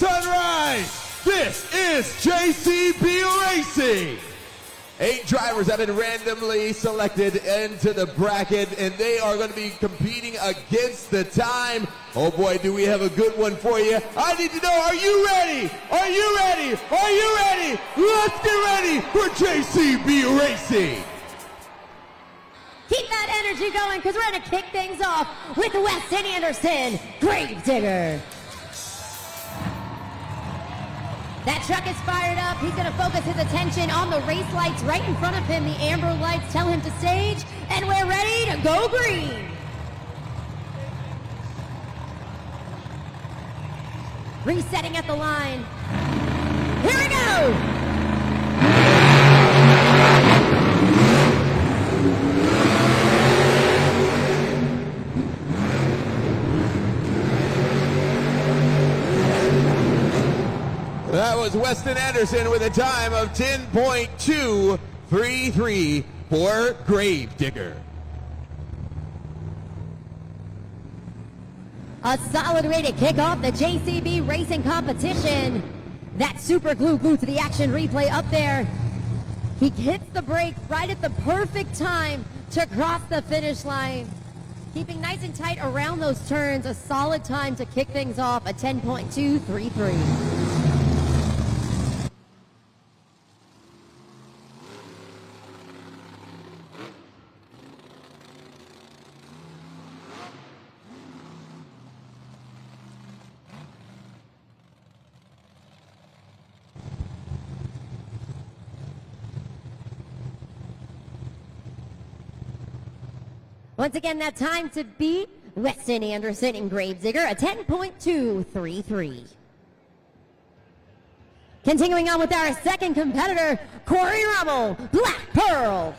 Sunrise. This is JCB Racing. 8 drivers have been randomly selected into the bracket, and they are going to be competing against the time. Oh boy, do we have a good one for you. I need to know, are you ready? Are you ready? Are you ready? Let's get ready for JCB Racing. Keep that energy going, because we're going to kick things off with Weston Anderson, Gravedigger. That truck is fired up. He's going to focus his attention on the race lights right in front of him. The amber lights tell him to stage, and we're ready to go green. Resetting at the line. Here we go. That was Weston Anderson with a time of 10.233 for Gravedigger. A solid way to kick off the JCB Racing competition. That super glue to the action replay up there. He hits the brake right at the perfect time to cross the finish line. Keeping nice and tight around those turns, a solid time to kick things off, a 10.233. Once again, that time to beat Weston Anderson and Gravedigger, a 10.233. Continuing on with our second competitor, Corey Rummel, Black Pearl.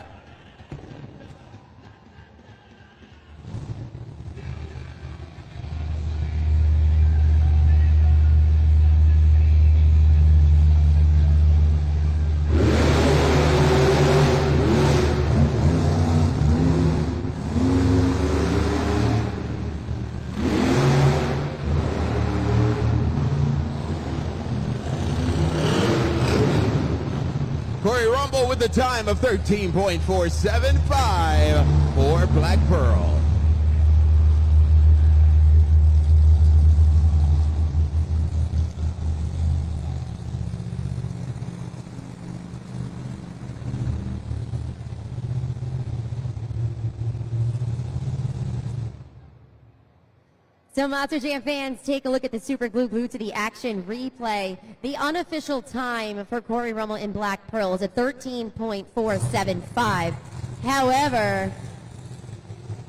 Corey Rumble with the time of 13.475 for Black Pearl. So Monster Jam fans, take a look at the super glue to the action replay. The unofficial time for Corey Rummel in Black Pearl is at 13.475. However,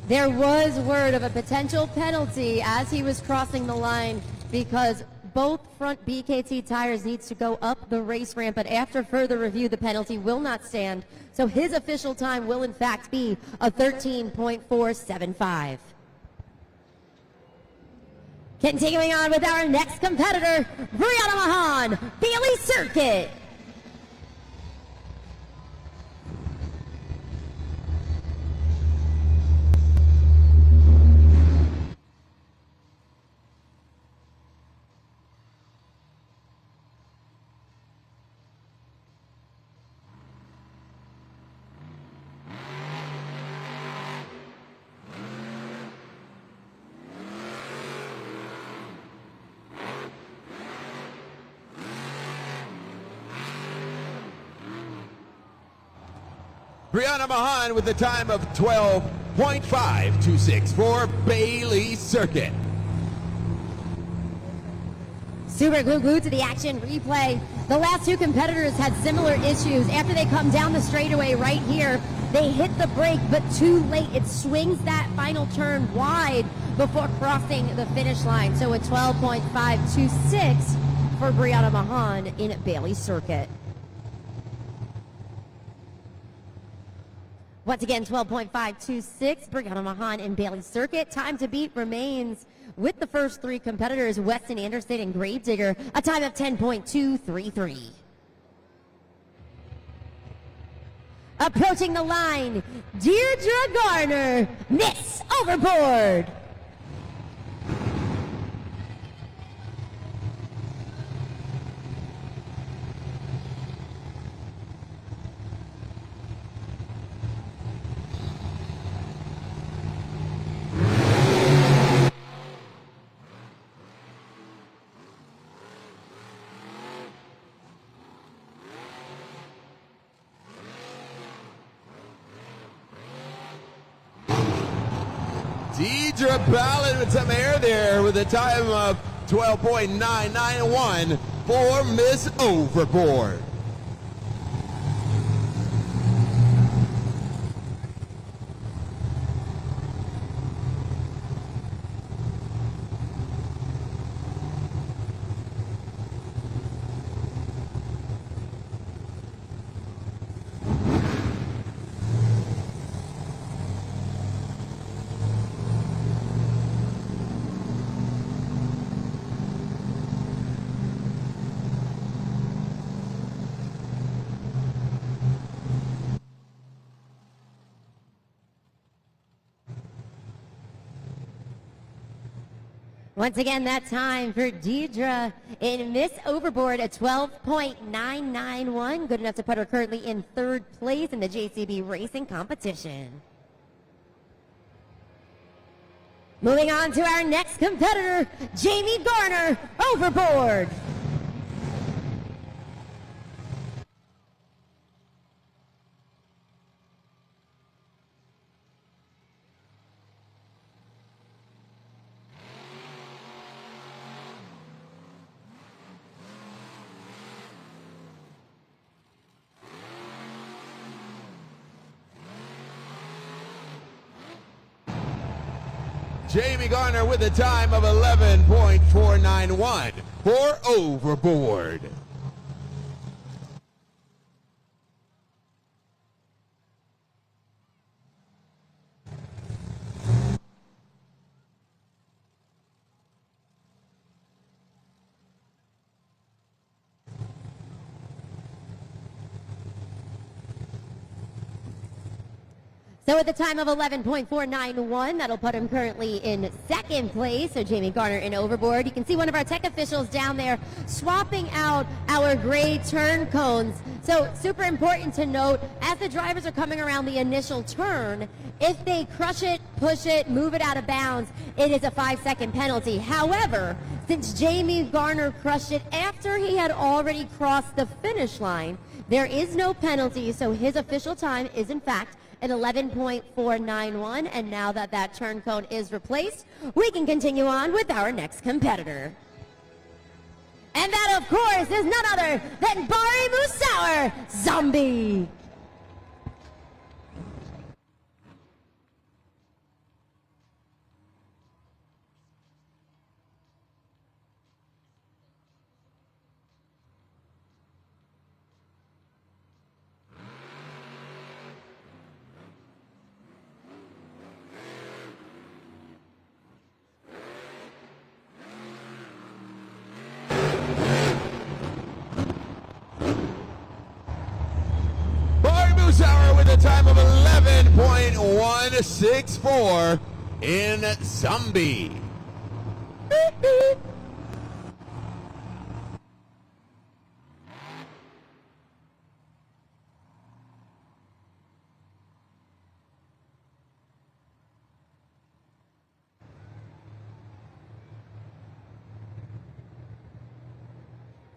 there was word of a potential penalty as he was crossing the line because both front BKT tires needs to go up the race ramp, but after further review, the penalty will not stand. So his official time will in fact be a 13.475. Continuing on with our next competitor, Brianna Mahan, Bailey Circuit. Brianna Mahan with the time of 12.526 for Bailey Circuit. Super glue to the action replay. The last two competitors had similar issues. After they come down the straightaway right here, they hit the brake, but too late. It swings that final turn wide before crossing the finish line. So a 12.526 for Brianna Mahan in Bailey Circuit. Once again, 12.526, Brianna Mahan in Bailey Circuit. Time to beat remains with the first three competitors, Weston Anderson and Gravedigger, a time of 10.233. Approaching the line, Deirdre Garner, Miss Overboard. Deidre Ballard with some air there with a time of 12.991 for Miss Overboard. Once again, that time for Deidre in Miss Overboard at 12.991. Good enough to put her currently in third place in the JCB racing competition. Moving on to our next competitor, Jamie Garner, Overboard. Jamie Garner with a time of 11.491 for Overboard. So at the time of 11.491, that'll put him currently in second place. So Jamie Garner in Overboard. You can see one of our tech officials down there swapping out our gray turn cones. So super important to note, as the drivers are coming around the initial turn, if they crush it, push it, move it out of bounds, it is a 5-second penalty. However, since Jamie Garner crushed it after he had already crossed the finish line, there is no penalty. So his official time is in fact at 11.491, and now that that turn cone is replaced, we can continue on with our next competitor. And that, of course, is none other than Bari Musauer, Zombie. Musauer with a time of 11.164 in Zombie.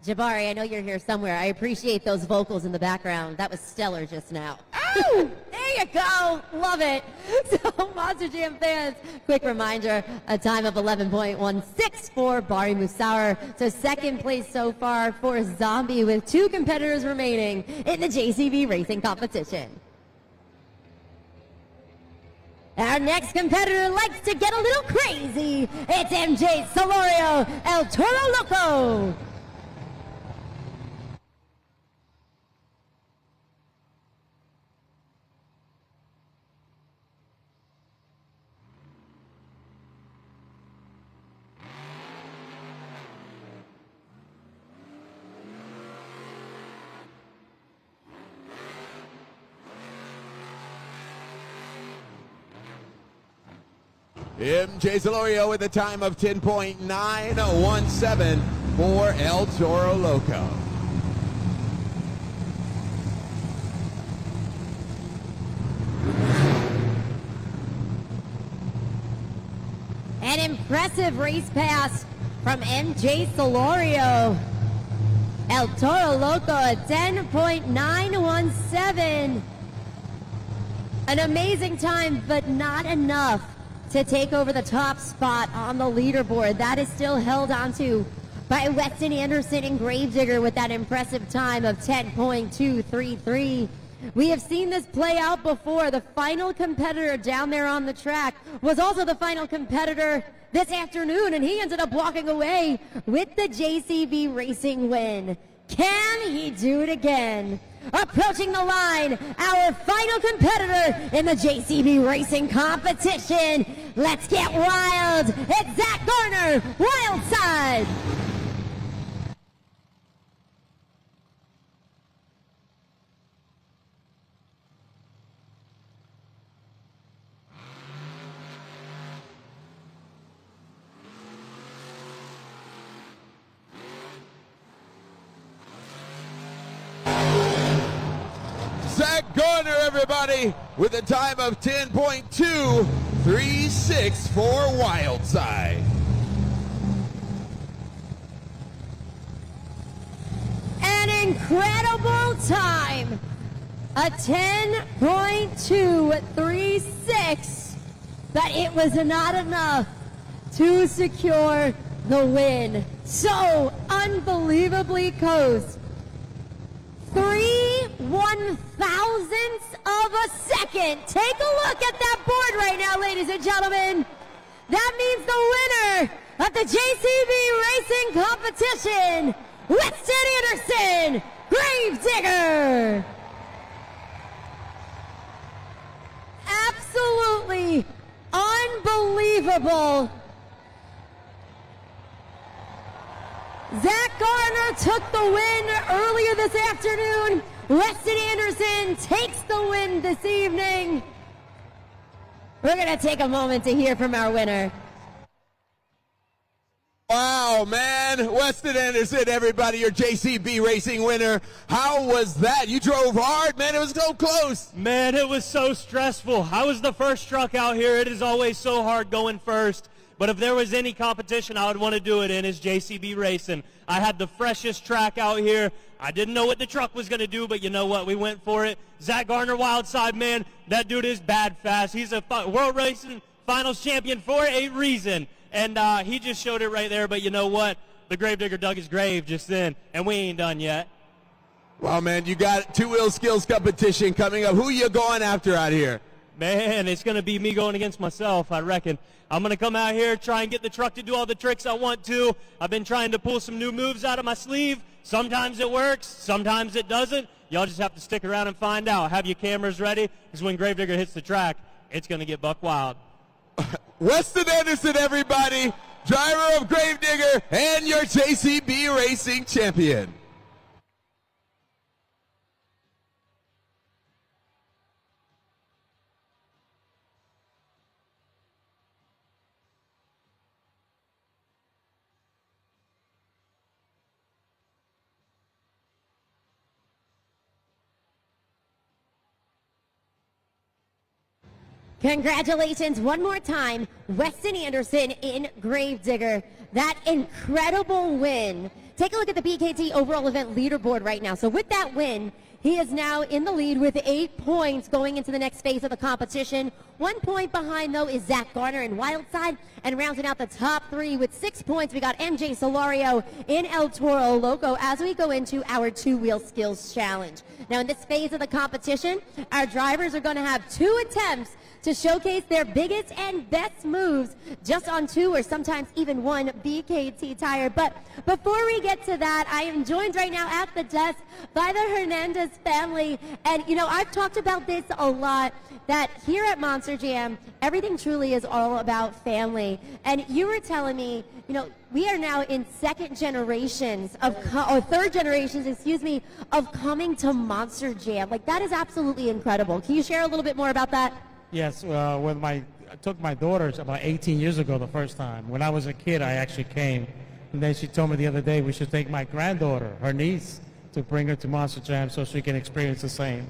Jabari, I know you're here somewhere. I appreciate those vocals in the background. That was stellar just now. Oh, there you go. Love it. So, Monster Jam fans, quick reminder, a time of 11.16 for Bari Musauer. So, second place so far for Zombie with 2 competitors remaining in the JCB racing competition. Our next competitor likes to get a little crazy. It's MJ Solorio, El Toro Loco. MJ Solorio with a time of 10.917 for El Toro Loco. An impressive race pass from MJ Solorio. El Toro Loco at 10.917. An amazing time, but not enough to take over the top spot on the leaderboard. That is still held onto by Weston Anderson and Gravedigger with that impressive time of 10.233. We have seen this play out before. The final competitor down there on the track was also the final competitor this afternoon, and he ended up walking away with the JCB Racing win. Can he do it again? Approaching the line, our final competitor in the JCB Racing competition. Let's get wild. It's Zach Garner, Wild Side. Zach Garner, everybody, with a time of 10.236 for Wildside. An incredible time. A 10.236, but it was not enough to secure the win. So unbelievably close. 3/1000ths of a second. Take a look at that board right now, ladies and gentlemen. That means the winner of the JCB Racing competition, Weston Anderson, Gravedigger. Absolutely unbelievable. Zach Garner took the win earlier this afternoon. Weston Anderson takes the win this evening. We're going to take a moment to hear from our winner. Wow, man. Weston Anderson, everybody, your JCB Racing winner. How was that? You drove hard, man. It was so close. Man, it was so stressful. I was the first truck out here. It is always so hard going first. But if there was any competition I would want to do it in, is JCB Racing. I had the freshest track out here. I didn't know what the truck was going to do, but you know what? We went for it. Zach Garner, Wildside, man, that dude is bad fast. He's a World Racing Finals champion for a reason. And he just showed it right there. But you know what? The Gravedigger dug his grave just then, and we ain't done yet. Well, man, you got two-wheel skills competition coming up. Who you going after out here? Man, it's going to be me going against myself, I reckon. I'm going to come out here, try and get the truck to do all the tricks I want to. I've been trying to pull some new moves out of my sleeve. Sometimes it works, sometimes it doesn't. Y'all just have to stick around and find out. Have your cameras ready, because when Gravedigger hits the track, it's going to get buck wild. Weston Anderson, everybody, driver of Gravedigger and your JCB Racing champion. Congratulations one more time, Weston Anderson in Gravedigger. That incredible win. Take a look at the BKT overall event leaderboard right now. So with that win, he is now in the lead with 8 points going into the next phase of the competition. 1 point behind, though, is Zach Garner in Wildside. And rounding out the top three with 6 points, we got MJ Solario in El Toro Loco as we go into our two-wheel skills challenge. Now, in this phase of the competition, our drivers are going to have 2 attempts to showcase their biggest and best moves just on 2 or sometimes even 1 BKT tire. But before we get to that, I am joined right now at the desk by the Hernandez family. And, you know, I've talked about this a lot, that here at Monster Jam, everything truly is all about family. And you were telling me, you know, we are now in third generations, of coming to Monster Jam. Like, that is absolutely incredible. Can you share a little bit more about that? Yes, I took my daughters about 18 years ago the first time. When I was a kid, I actually came. And then she told me the other day we should take my granddaughter, her niece, to bring her to Monster Jam so she can experience the same.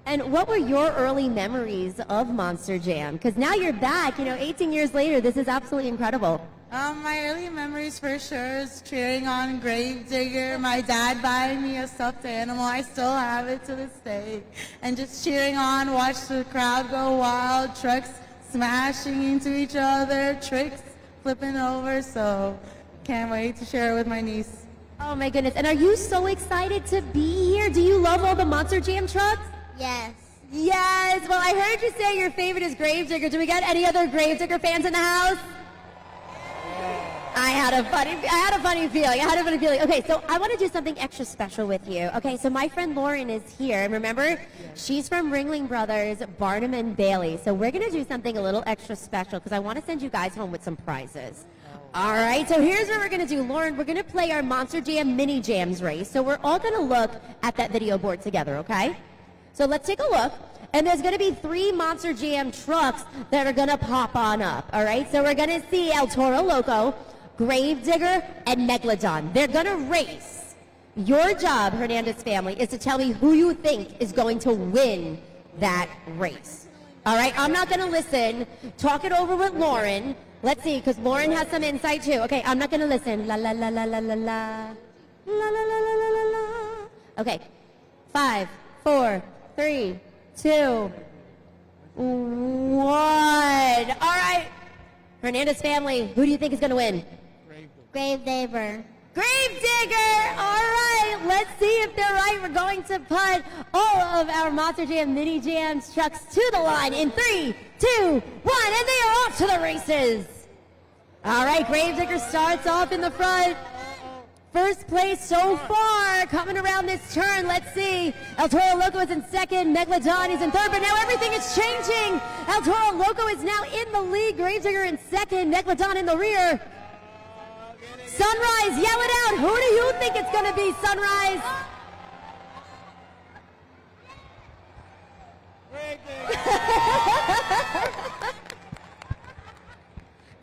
And what were your early memories of Monster Jam? Because now you're back, you know, 18 years later, this is absolutely incredible. My early memories for sure is cheering on Gravedigger, my dad buying me a stuffed animal. I still have it to this day. And just cheering on, watch the crowd go wild, trucks smashing into each other, tricks, flipping over. So can't wait to share it with my niece. Oh my goodness. And are you so excited to be here? Do you love all the Monster Jam trucks? Yes. Yes. Well, I heard you say your favorite is Gravedigger. Do we got any other Gravedigger fans in the house? I had a funny feeling. Okay, so I want to do something extra special with you. Okay, so my friend Lauren is here, and remember, she's from Ringling Brothers, Barnum and Bailey. So we're going to do something a little extra special because I want to send you guys home with some prizes. All right, so here's what we're going to do. Lauren, we're going to play our Monster Jam Mini Jams race. So we're all going to look at that video board together, okay? So let's take a look. And there's going to be 3 Monster Jam trucks that are going to pop on up, all right? So we're going to see El Toro Loco, Gravedigger, and Megalodon. They're going to race. Your job, Hernandez family, is to tell me who you think is going to win that race. All right, I'm not going to listen. Talk it over with Lauren. Let's see, because Lauren has some insight too. Okay, I'm not going to listen. La la la la la la la. La la la la la la la. Okay, 5, 4, 3, 2, 1. All right, Hernandez family, who do you think is going to win? Gravedigger. Gravedigger! All right, let's see if they're right. We're going to put all of our Monster Jam Mini Jams trucks to the line in 3, 2, 1, and they are off to the races. All right, Gravedigger starts off in the front. First place so far, coming around this turn. Let's see. El Toro Loco is in second. Megalodon is in third, but now everything is changing. El Toro Loco is now in the lead. Gravedigger in second. Megalodon in the rear. Sunrise, yell it out. Who do you think it's going to be, Sunrise?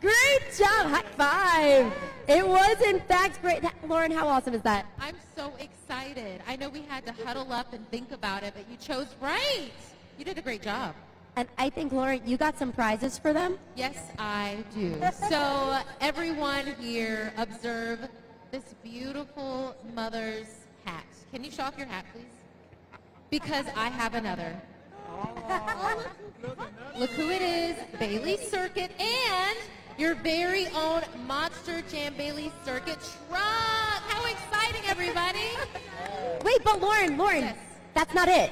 Great job. High five. It was, in fact, great. Lauren, how awesome is that? I'm so excited. I know we had to huddle up and think about it, but you chose right. You did a great job. And I think, Lauren, you got some prizes for them? Yes, I do. So everyone here, observe this beautiful mother's hat. Can you show off your hat, please? Because I have another. Look who it is, Bailey Circuit, and your very own Monster Jam Bailey Circuit truck. How exciting, everybody. Wait, but Lauren, Yes. that's not it.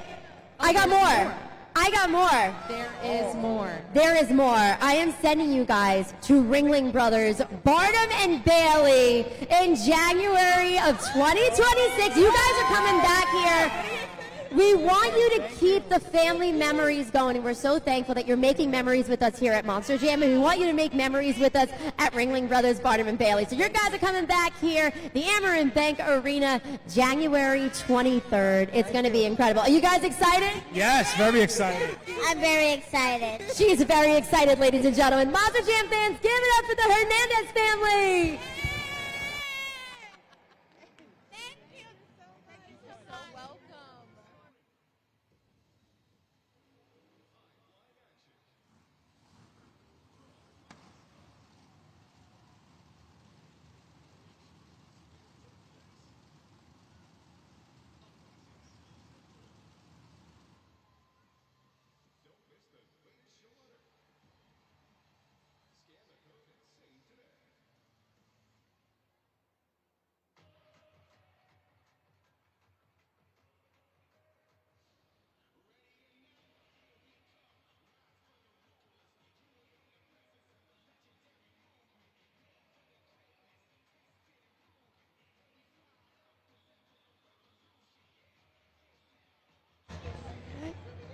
Oh, I got there's more. I got more. There is more. There is more. I am sending you guys to Ringling Brothers, Barnum and Bailey in January of 2026. You guys are coming back here. We want you to keep the family memories going, and we're so thankful that you're making memories with us here at Monster Jam, and we want you to make memories with us at Ringling Brothers, Barnum and Bailey. So your guys are coming back here, the Amarin Bank Arena, January 23rd. It's going to be incredible. Are you guys excited? Yes, very excited. I'm very excited. She's very excited, ladies and gentlemen. Monster Jam fans, give it up for the Hernandez family.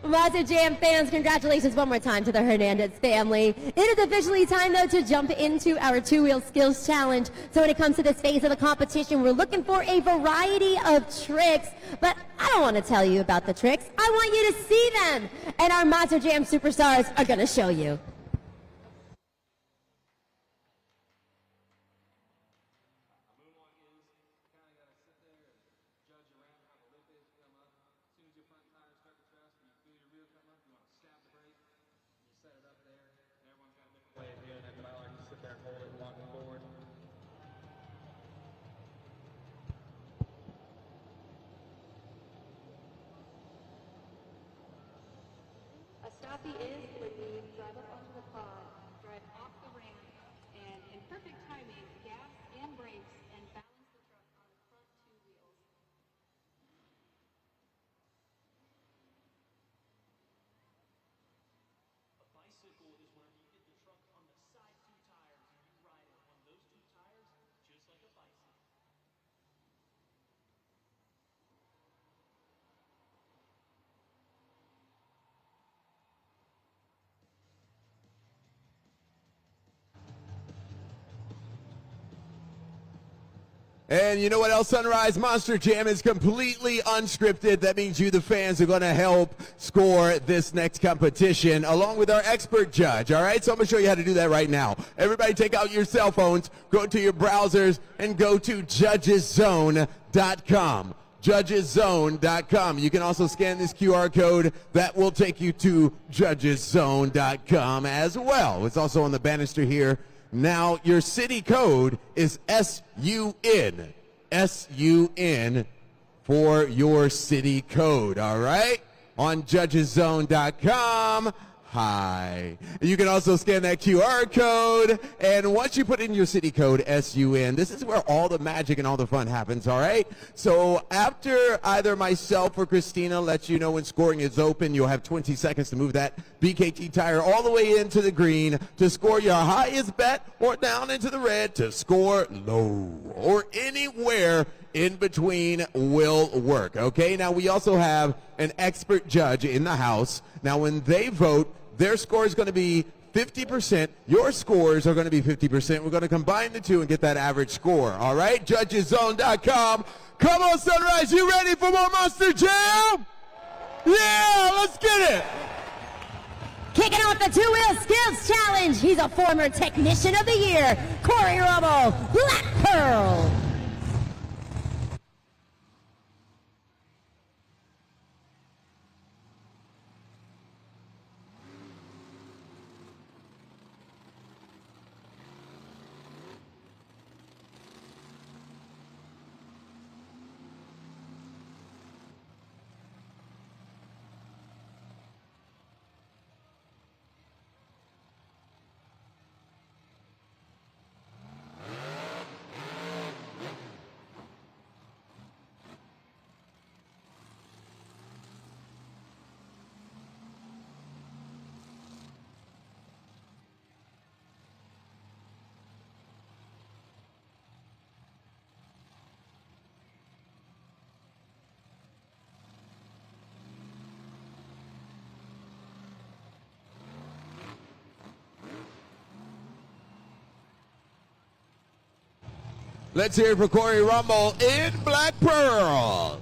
Monster Jam fans, congratulations one more time to the Hernandez family. It is officially time, though, to jump into our two-wheel skills challenge. So when it comes to this phase of the competition, we're looking for a variety of tricks. But I don't want to tell you about the tricks. I want you to see them. And our Monster Jam superstars are going to show you. A stoppie is when you drive up onto the car. And you know what else, Sunrise? Monster Jam is completely unscripted. That means you, the fans, are going to help score this next competition along with our expert judge, all right? So I'm going to show you how to do that right now. Everybody take out your cell phones, go to your browsers, and go to judgeszone.com. judgeszone.com. You can also scan this QR code. That will take you to judgeszone.com as well. It's also on the banister here. Now, your city code is SUN. SUN for your city code, all right? On judgeszone.com. Hi. You can also scan that QR code, and once you put in your city code, SUN, this is where all the magic and all the fun happens, all right? So after either myself or Christina lets you know when scoring is open, you'll have 20 seconds to move that BKT tire all the way into the green to score your highest bet, or down into the red to score low, or anywhere in between will work, okay? Now, we also have an expert judge in the house. Now, when they vote, their score is going to be 50%. Your scores are going to be 50%. We're going to combine the two and get that average score, all right? Judgeszone.com. Come on, Sunrise, you ready for more Monster Jam? Yeah, let's get it. Kicking off the two-wheel skills challenge, he's a former technician of the year, Corey Romo, Black Pearl. Let's hear it for Corey Rumble in Black Pearl.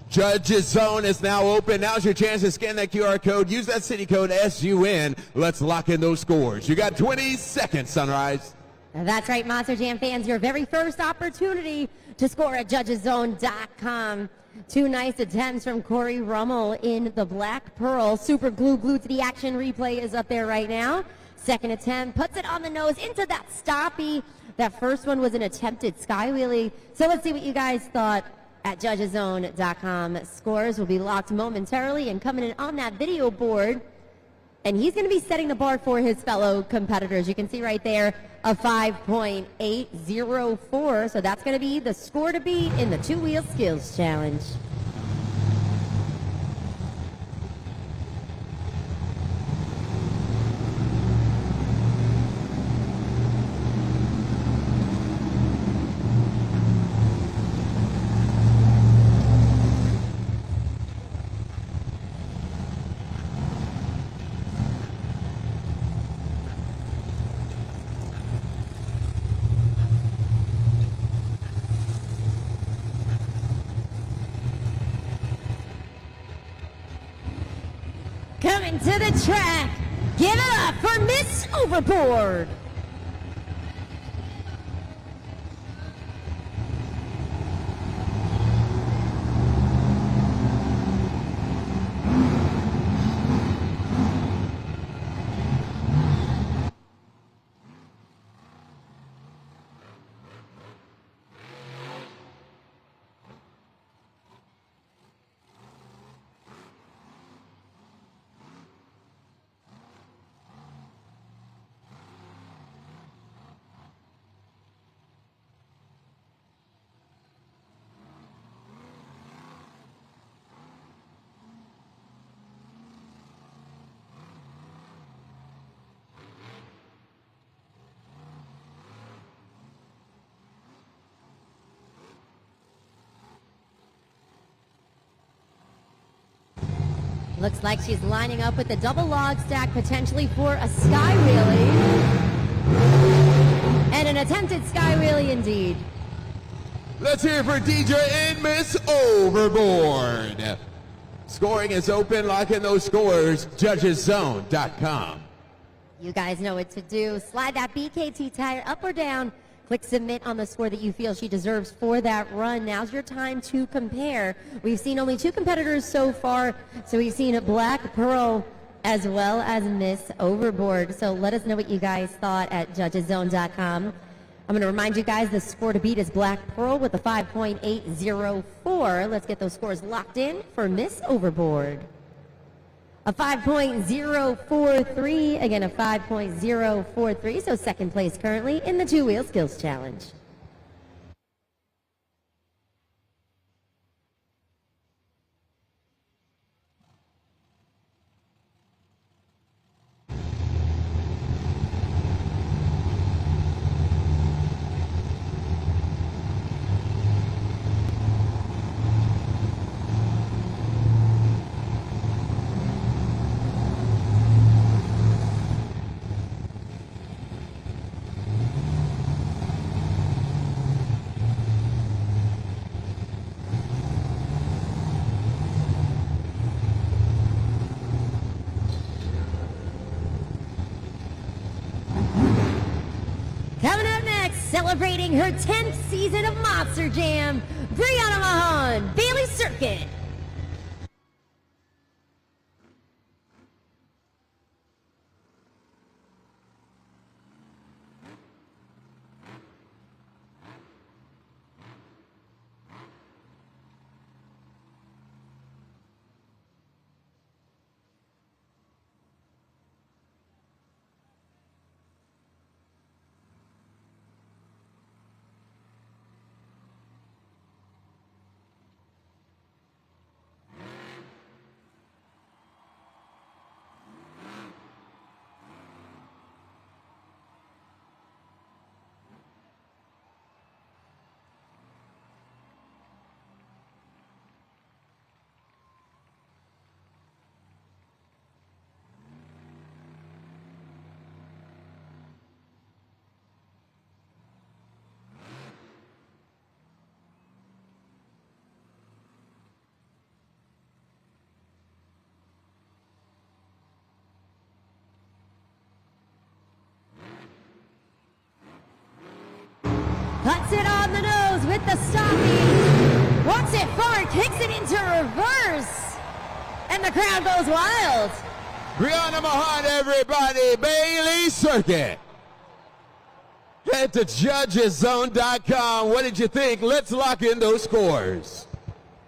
Judges Zone is now open. Now's your chance to scan that QR code. Use that city code SUN. Let's lock in those scores. You got 20 seconds, Sunrise. That's right, Monster Jam fans. Your very first opportunity to score at judgeszone.com. Two nice attempts from Corey Rummel in the Black Pearl. Super glue glued to the action replay is up there right now. Second attempt, puts it on the nose into that stoppie. That first one was an attempted sky wheelie. So let's see what you guys thought at judgeszone.com. Scores will be locked momentarily, and coming in on that video board, and he's going to be setting the bar for his fellow competitors. You can see right there a 5.804. So that's going to be the score to beat in the two-wheel skills challenge. Coming to the track, give it up for Miss Overboard. Looks like she's lining up with the double log stack, potentially for a sky wheelie. And an attempted sky wheelie indeed. Let's hear it for DJ and Miss Overboard. Scoring is open. Lock in those scores. JudgesZone.com. You guys know what to do. Slide that BKT tire up or down. Click submit on the score that you feel she deserves for that run. Now's your time to compare. We've seen only 2 competitors so far. So we've seen Black Pearl as well as Miss Overboard. So let us know what you guys thought at JudgesZone.com. I'm going to remind you guys the score to beat is Black Pearl with a 5.804. Let's get those scores locked in for Miss Overboard. A 5.043, again a 5.043, so second place currently in the 2-wheel skills challenge. Coming up next, celebrating her 10th season of Monster Jam, Brianna Mahan, Bailey Circuit. Puts it on the nose with the stoppies. Wants it forward, kicks it into reverse. And the crowd goes wild. Brianna Mahan, everybody. Bailey Circuit. Head to JudgesZone.com. What did you think? Let's lock in those scores.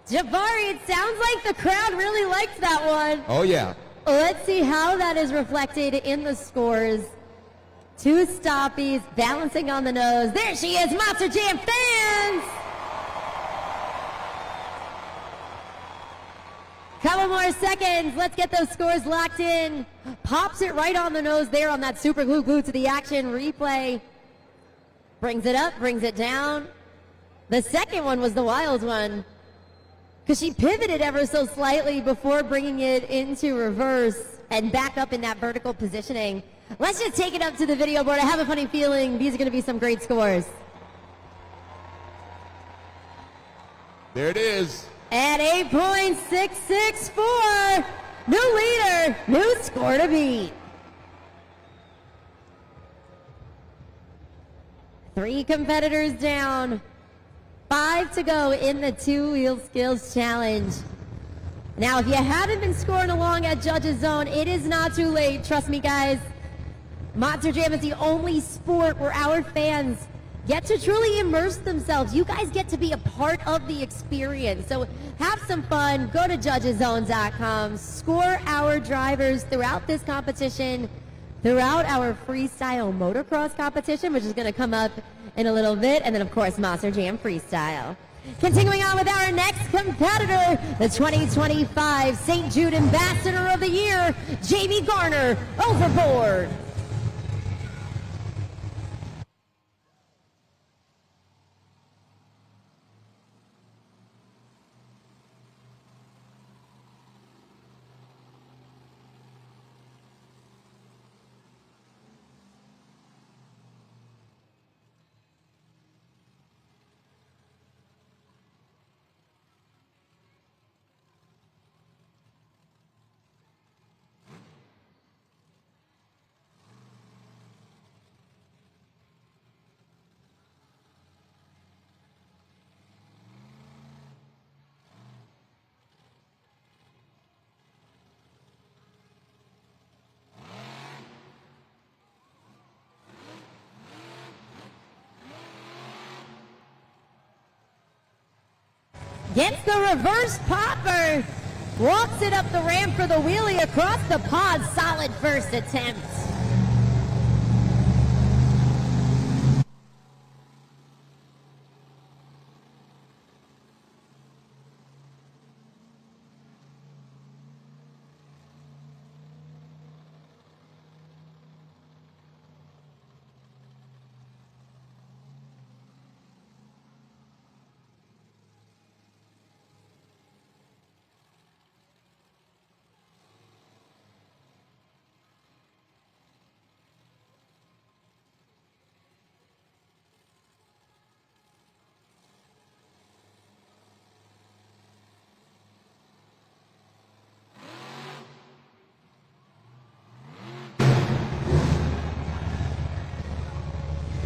Jabari, it sounds like the crowd really liked that one. Oh, yeah. Let's see how that is reflected in the scores. 2 stoppies, balancing on the nose. There she is, Monster Jam fans! Couple more seconds. Let's get those scores locked in. Pops it right on the nose there on that super glue to the action replay. Brings it up, brings it down. The second one was the wild one, because she pivoted ever so slightly before bringing it into reverse and back up in that vertical positioning. Let's just take it up to the video board. I have a funny feeling these are going to be some great scores. There it is. At 8.664, new leader, new score to beat. 3 competitors down, 5 to go in the 2-wheel skills challenge. Now, if you haven't been scoring along at Judges Zone, it is not too late. Trust me, guys. Monster Jam is the only sport where our fans get to truly immerse themselves. You guys get to be a part of the experience. So have some fun. Go to JudgesZone.com. Score our drivers throughout this competition, throughout our freestyle motocross competition, which is going to come up in a little bit, and then, of course, Monster Jam Freestyle. Continuing on with our next competitor, the 2025 St. Jude Ambassador of the Year, Jamie Garner, Overboard. Gets the reverse popper. Walks it up the ramp for the wheelie across the pod. Solid first attempt.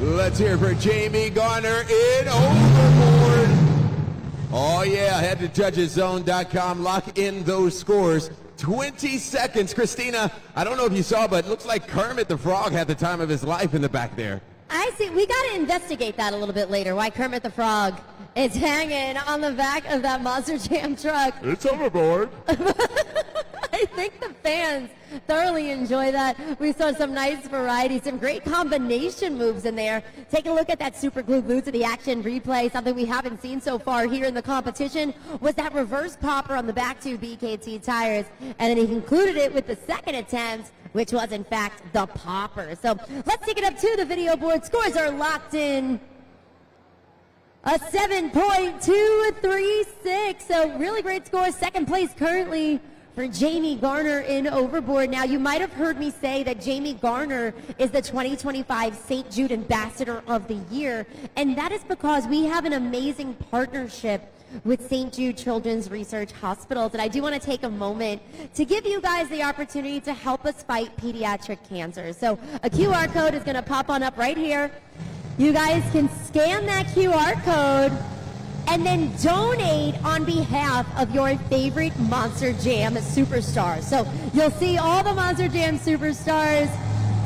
Let's hear it for Jamie Garner in overboard. Oh yeah, head to judgeszone.com, lock in those scores. 20 seconds. Christina, I don't know if you saw, but it looks like Kermit the Frog had the time of his life in the back there. I see. We got to investigate that a little bit later, why Kermit the Frog is hanging on the back of that Monster Jam truck. It's overboard. I think the fans thoroughly enjoy that. We saw some nice variety, some great combination moves in there. Take a look at that super glue glue to the action replay. Something we haven't seen so far here in the competition was that reverse popper on the back two BKT tires. And then he concluded it with the second attempt, which was in fact the popper. So let's take it up to the video board. Scores are locked in. A 7.236. So really great score. Second place currently for Jamie Garner in overboard. Now, you might have heard me say that Jamie Garner is the 2025 St. Jude Ambassador of the Year, and that is because we have an amazing partnership with St. Jude Children's Research Hospitals, and I do want to take a moment to give you guys the opportunity to help us fight pediatric cancer. So a QR code is going to pop on up right here. You guys can scan that QR code and then donate on behalf of your favorite Monster Jam superstars. So you'll see all the Monster Jam superstars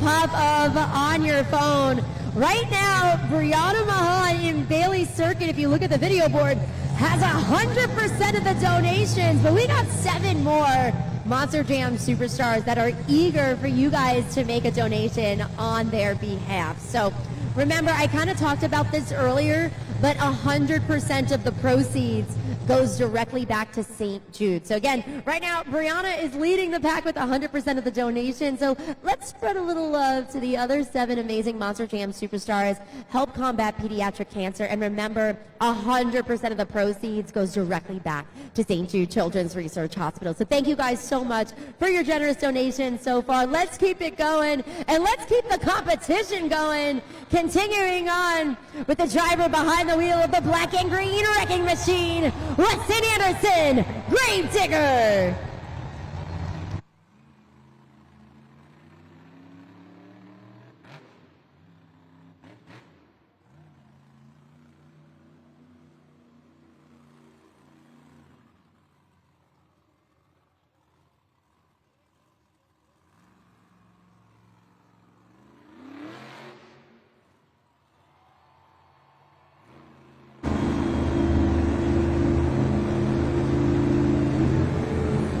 pop up on your phone. Right now, Brianna Mahan in Bailey Circuit, if you look at the video board, has 100% of the donations, but we got 7 more Monster Jam superstars that are eager for you guys to make a donation on their behalf. So remember, I kind of talked about this earlier, but 100% of the proceeds goes directly back to St. Jude. So again, right now, Brianna is leading the pack with 100% of the donation. So let's spread a little love to the other 7 amazing Monster Jam superstars, help combat pediatric cancer, and remember, 100% of the proceeds goes directly back to St. Jude Children's Research Hospital. So thank you guys so much for your generous donations so far. Let's keep it going, and let's keep the competition going. Continuing on with the driver behind the wheel of the black and green wrecking machine, Weston Anderson, Gravedigger.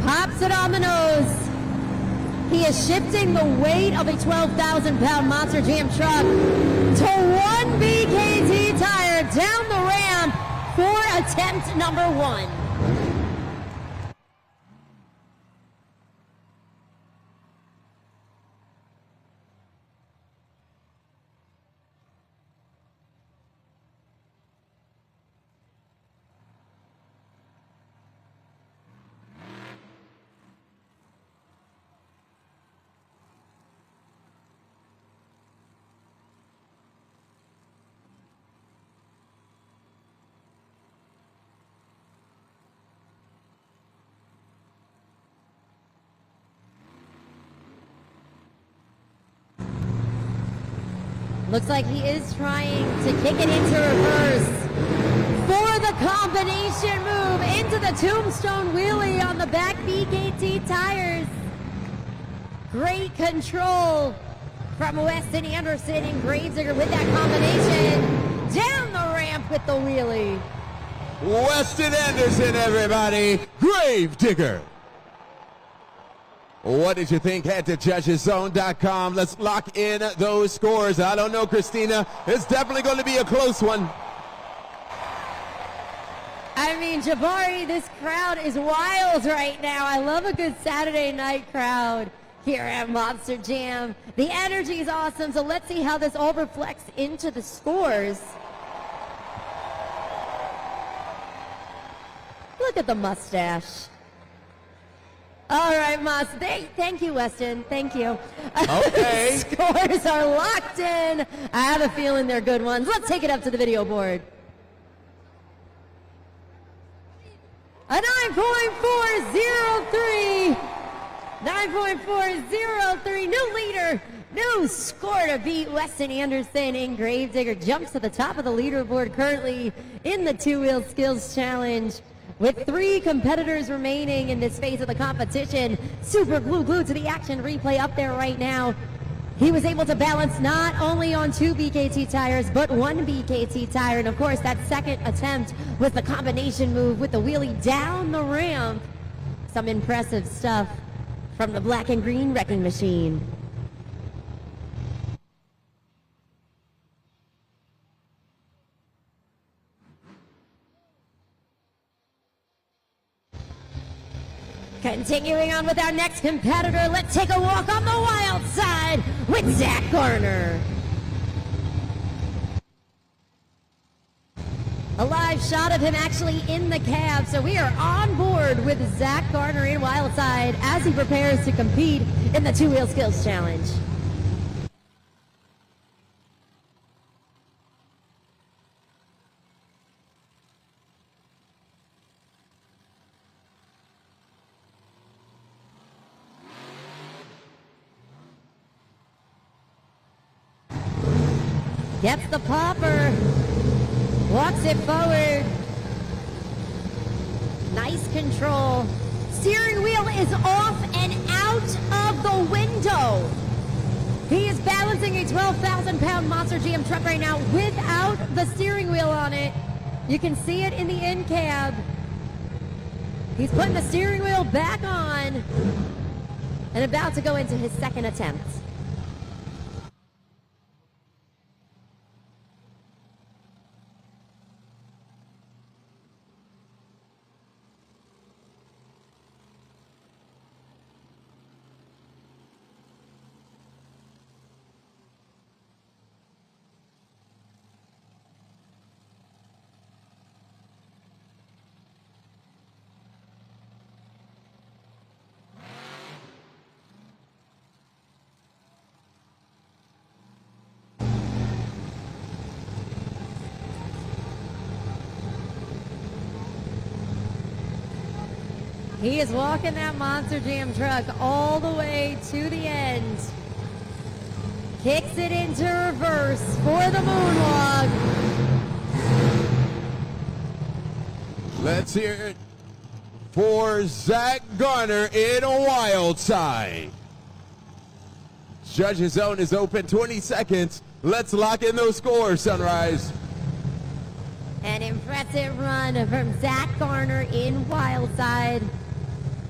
Pops it on the nose. He is shifting the weight of a 12,000-pound Monster Jam truck to one BKT tire down the ramp for attempt number 1. Looks like he is trying to kick it into reverse for the combination move into the tombstone wheelie on the back BKT tires. Great control from Weston Anderson and Gravedigger with that combination. Down the ramp with the wheelie. Weston Anderson, everybody. Grave Digger. What did you think? Head to judgeszone.com. Let's lock in those scores. I don't know, Christina. It's definitely going to be a close one. I mean, Jabari, this crowd is wild right now. I love a good Saturday night crowd here at Monster Jam. The energy is awesome, so let's see how this all reflects into the scores. Look at the mustache. All right, Moss. Thank you, Weston. Thank you. Okay. Scores are locked in. I have a feeling they're good ones. Let's take it up to the video board. A 9.403. 9.403. New leader. New score to beat Weston Anderson. And Gravedigger jumps to the top of the leaderboard currently in the two-wheel skills challenge. With 3 competitors remaining in this phase of the competition, Super Glued to the action replay up there right now. He was able to balance not only on 2 BKT tires, but 1 BKT tire. And of course, that second attempt was the combination move with the wheelie down the ramp. Some impressive stuff from the black and green wrecking machine. Continuing on with our next competitor, let's take a walk on the wild side with Zach Garner. A live shot of him actually in the cab, so we are on board with Zach Garner in Wildside as he prepares to compete in the two-wheel skills challenge. Gets the popper, walks it forward. Nice control. Steering wheel is off and out of the window. He is balancing a 12,000-pound Monster Jam truck right now without the steering wheel on it. You can see it in the end cab. He's putting the steering wheel back on and about to go into his second attempt. He is walking that Monster Jam truck all the way to the end. Kicks it into reverse for the moonwalk. Let's hear it for Zach Garner in Wildside. Judges Zone is open, 20 seconds. Let's lock in those scores, Sunrise. An impressive run from Zach Garner in Wildside.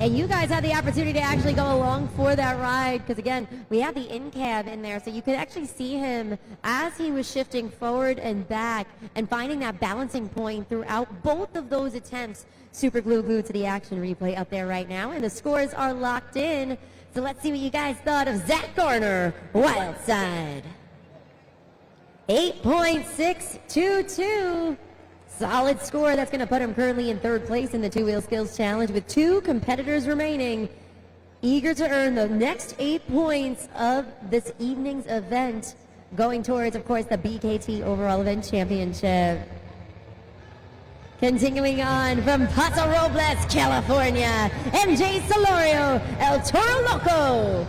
And you guys had the opportunity to actually go along for that ride because, again, we had the in-cab in there, so you could actually see him as he was shifting forward and back and finding that balancing point throughout both of those attempts. Super glued to the action replay up there right now, and the scores are locked in. So let's see what you guys thought of Zach Garner, Wildside. 8.622. Solid score. That's going to put him currently in third place in the two-wheel skills challenge with 2 competitors remaining, eager to earn the next 8 points of this evening's event, going towards, of course, the BKT Overall Event Championship. Continuing on from Paso Robles, California, MJ Solorio, El Toro Loco.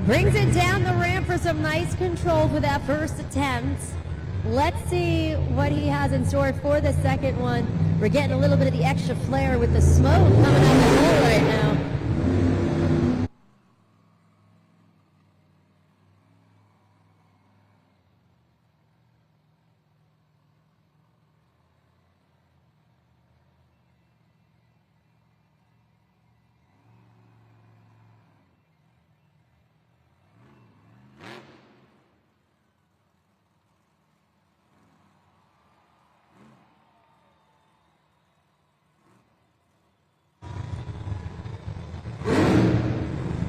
Brings it down the ramp for some nice control for that first attempt. Let's see what he has in store for the second one. We're getting a little bit of the extra flare with the smoke coming out the hole right now.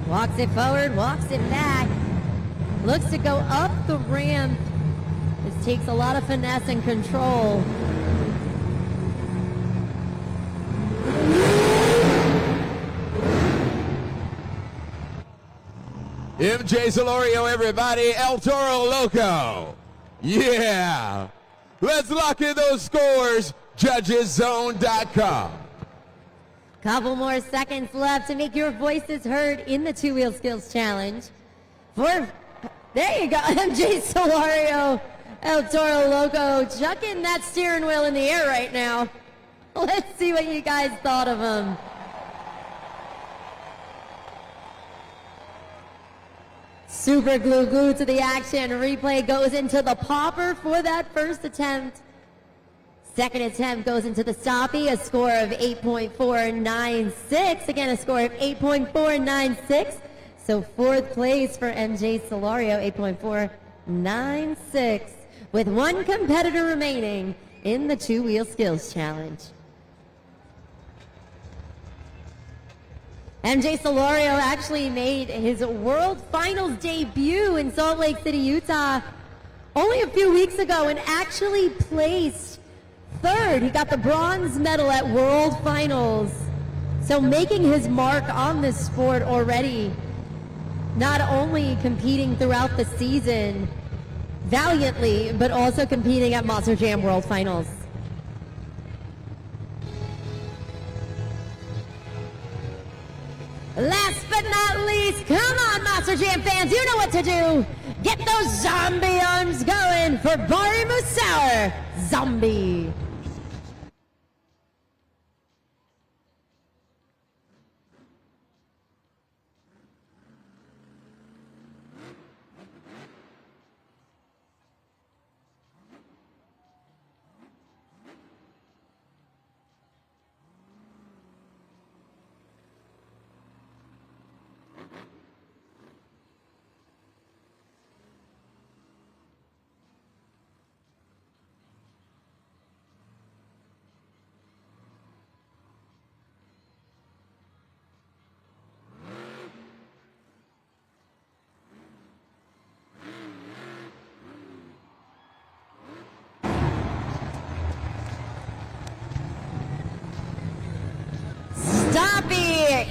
Walks it forward, walks it back. Looks to go up the ramp. This takes a lot of finesse and control. MJ Solorio, everybody. El Toro Loco. Yeah. Let's lock in those scores. JudgesZone.com. Couple more seconds left to make your voices heard in the two-wheel skills challenge. There you go, MJ Solorio, El Toro Loco, chucking that steering wheel in the air right now. Let's see what you guys thought of him. Super glue to the action. Replay goes into the popper for that first attempt. Second attempt goes into the stoppie, a score of 8.496. Again, a score of 8.496. So fourth place for MJ Solorio, 8.496. With one competitor remaining in the two-wheel skills challenge. MJ Solorio actually made his World Finals debut in Salt Lake City, Utah only a few weeks ago and actually placed third. He got the bronze medal at World Finals. So making his mark on this sport already, not only competing throughout the season valiantly, but also competing at Monster Jam World Finals. Last but not least, come on Monster Jam fans, you know what to do. Get those zombie arms going for Bari Musauer, Zombie.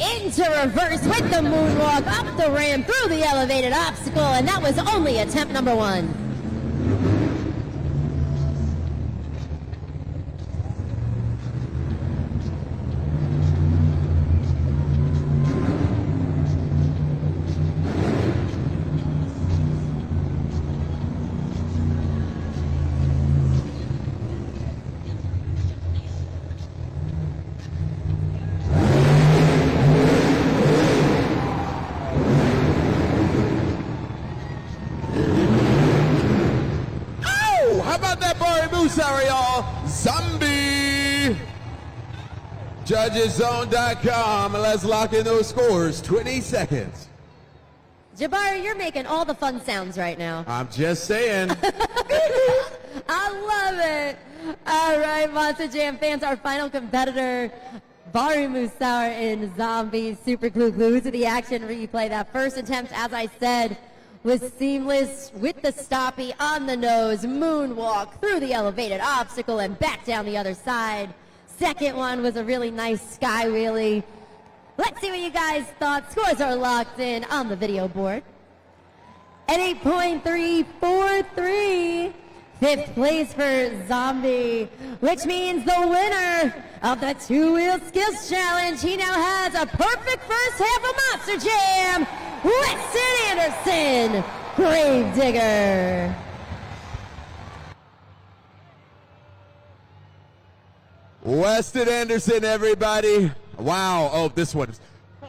Into reverse with the moonwalk, up the ramp, through the elevated obstacle, and that was only attempt number one. Sorry, y'all. Zombie. JudgesZone.com. Let's lock in those scores. 20 seconds. Jabari, you're making all the fun sounds right now. I'm just saying. I love it. All right, Monster Jam fans, our final competitor, Bari Musauer in Zombie. Super glue to the action replay. That first attempt, as I said, was seamless with the stoppie on the nose, moonwalk through the elevated obstacle and back down the other side. Second one was a really nice sky wheelie. Let's see what you guys thought. Scores are locked in on the video board. At 8.343, fifth place for Zombie, which means the winner of the two-wheel skills challenge. He now has a perfect first half of Monster Jam Weston Anderson, Gravedigger. Weston Anderson, everybody. Wow. Oh, this one.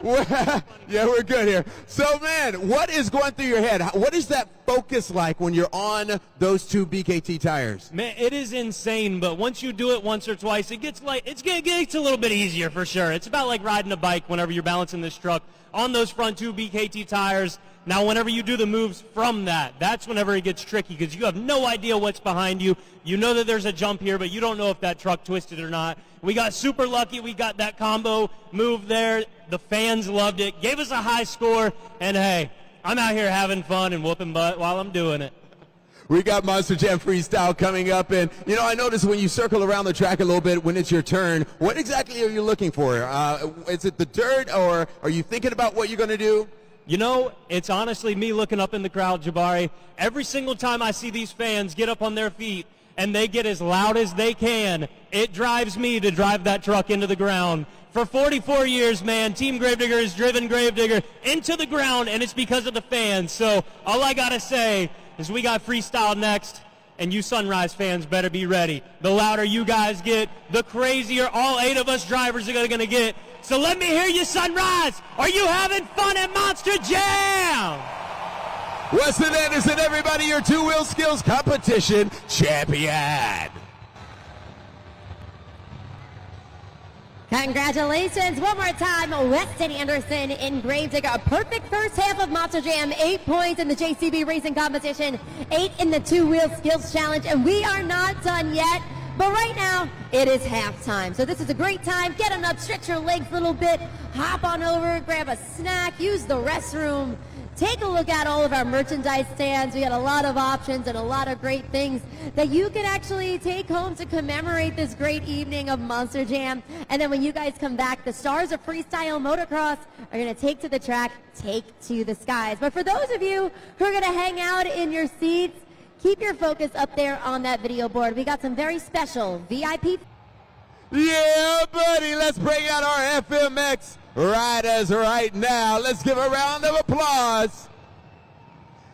Yeah, we're good here. So, man, what is going through your head? What is that focus like when you're on those two BKT tires? Man, it is insane, but once you do it once or twice, it gets a little bit easier for sure. It's about like riding a bike whenever you're balancing this truck on those front two BKT tires. Now, whenever you do the moves from that, that's whenever it gets tricky because you have no idea what's behind you. You know that there's a jump here, but you don't know if that truck twisted or not. We got super lucky. We got that combo move there. The fans loved it, gave us a high score, and hey, I'm out here having fun and whooping butt while I'm doing it. We got Monster Jam Freestyle coming up, and, you know, I noticed when you circle around the track a little bit when it's your turn, what exactly are you looking for? Is it the dirt, or are you thinking about what you're going to do? You know, it's honestly me looking up in the crowd, Jabari. Every single time I see these fans get up on their feet and they get as loud as they can, it drives me to drive that truck into the ground. For 44 years, man, Team Gravedigger has driven Gravedigger into the ground, and it's because of the fans. So all I got to say is we got Freestyle next, and you Sunrise fans better be ready. The louder you guys get, the crazier all 8 of us drivers are going to get. So let me hear you, Sunrise. Are you having fun at Monster Jam? Weston Anderson, everybody, your two-wheel skills competition champion. Congratulations one more time, Weston Anderson in Gravedigger. A perfect first half of Monster Jam, 8 points in the JCB racing competition, 8 in the two-wheel skills challenge, and we are not done yet. But right now, it is halftime. So this is a great time. Get on up, stretch your legs a little bit, hop on over, grab a snack, use the restroom. Take a look at all of our merchandise stands. We got a lot of options and a lot of great things that you can actually take home to commemorate this great evening of Monster Jam. And then when you guys come back, the stars of freestyle motocross are going to take to the track, take to the skies. But for those of you who are going to hang out in your seats, keep your focus up there on that video board. We got some very special VIP. Yeah, buddy, let's bring out our FMX riders right now. Let's give a round of applause.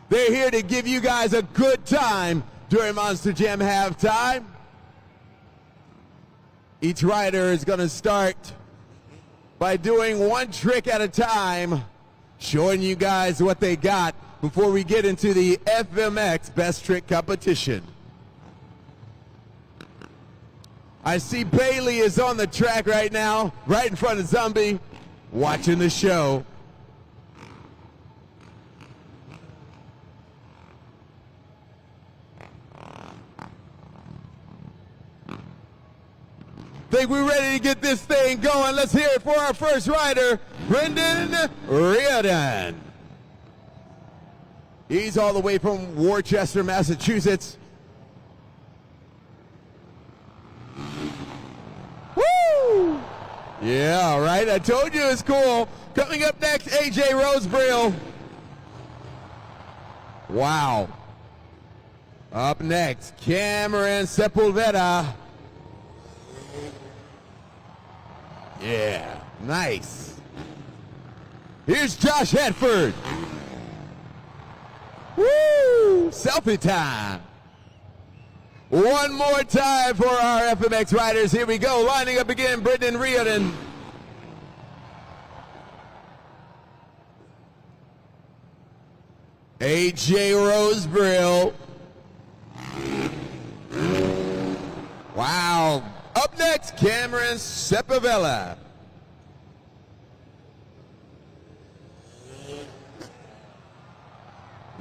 They're here to give you guys a good time during Monster Jam halftime. Each rider is going to start by doing one trick at a time, showing you guys what they got before we get into the FMX Best Trick Competition. I see Bailey is on the track right now, right in front of Zombie, watching the show. Think we're ready to get this thing going. Let's hear it for our first rider, Brendan Riordan. He's all the way from Worcester, Massachusetts. Woo! Yeah, all right. I told you it's cool. Coming up next, AJ Rosebrill. Wow. Up next, Cameron Sepulveda. Yeah, nice. Here's Josh Hetford. Woo! Selfie time. One more time for our FMX riders. Here we go. Lining up again, Brendan Riordan. AJ Rosebrill. Wow. Up next, Cameron Sepulveda.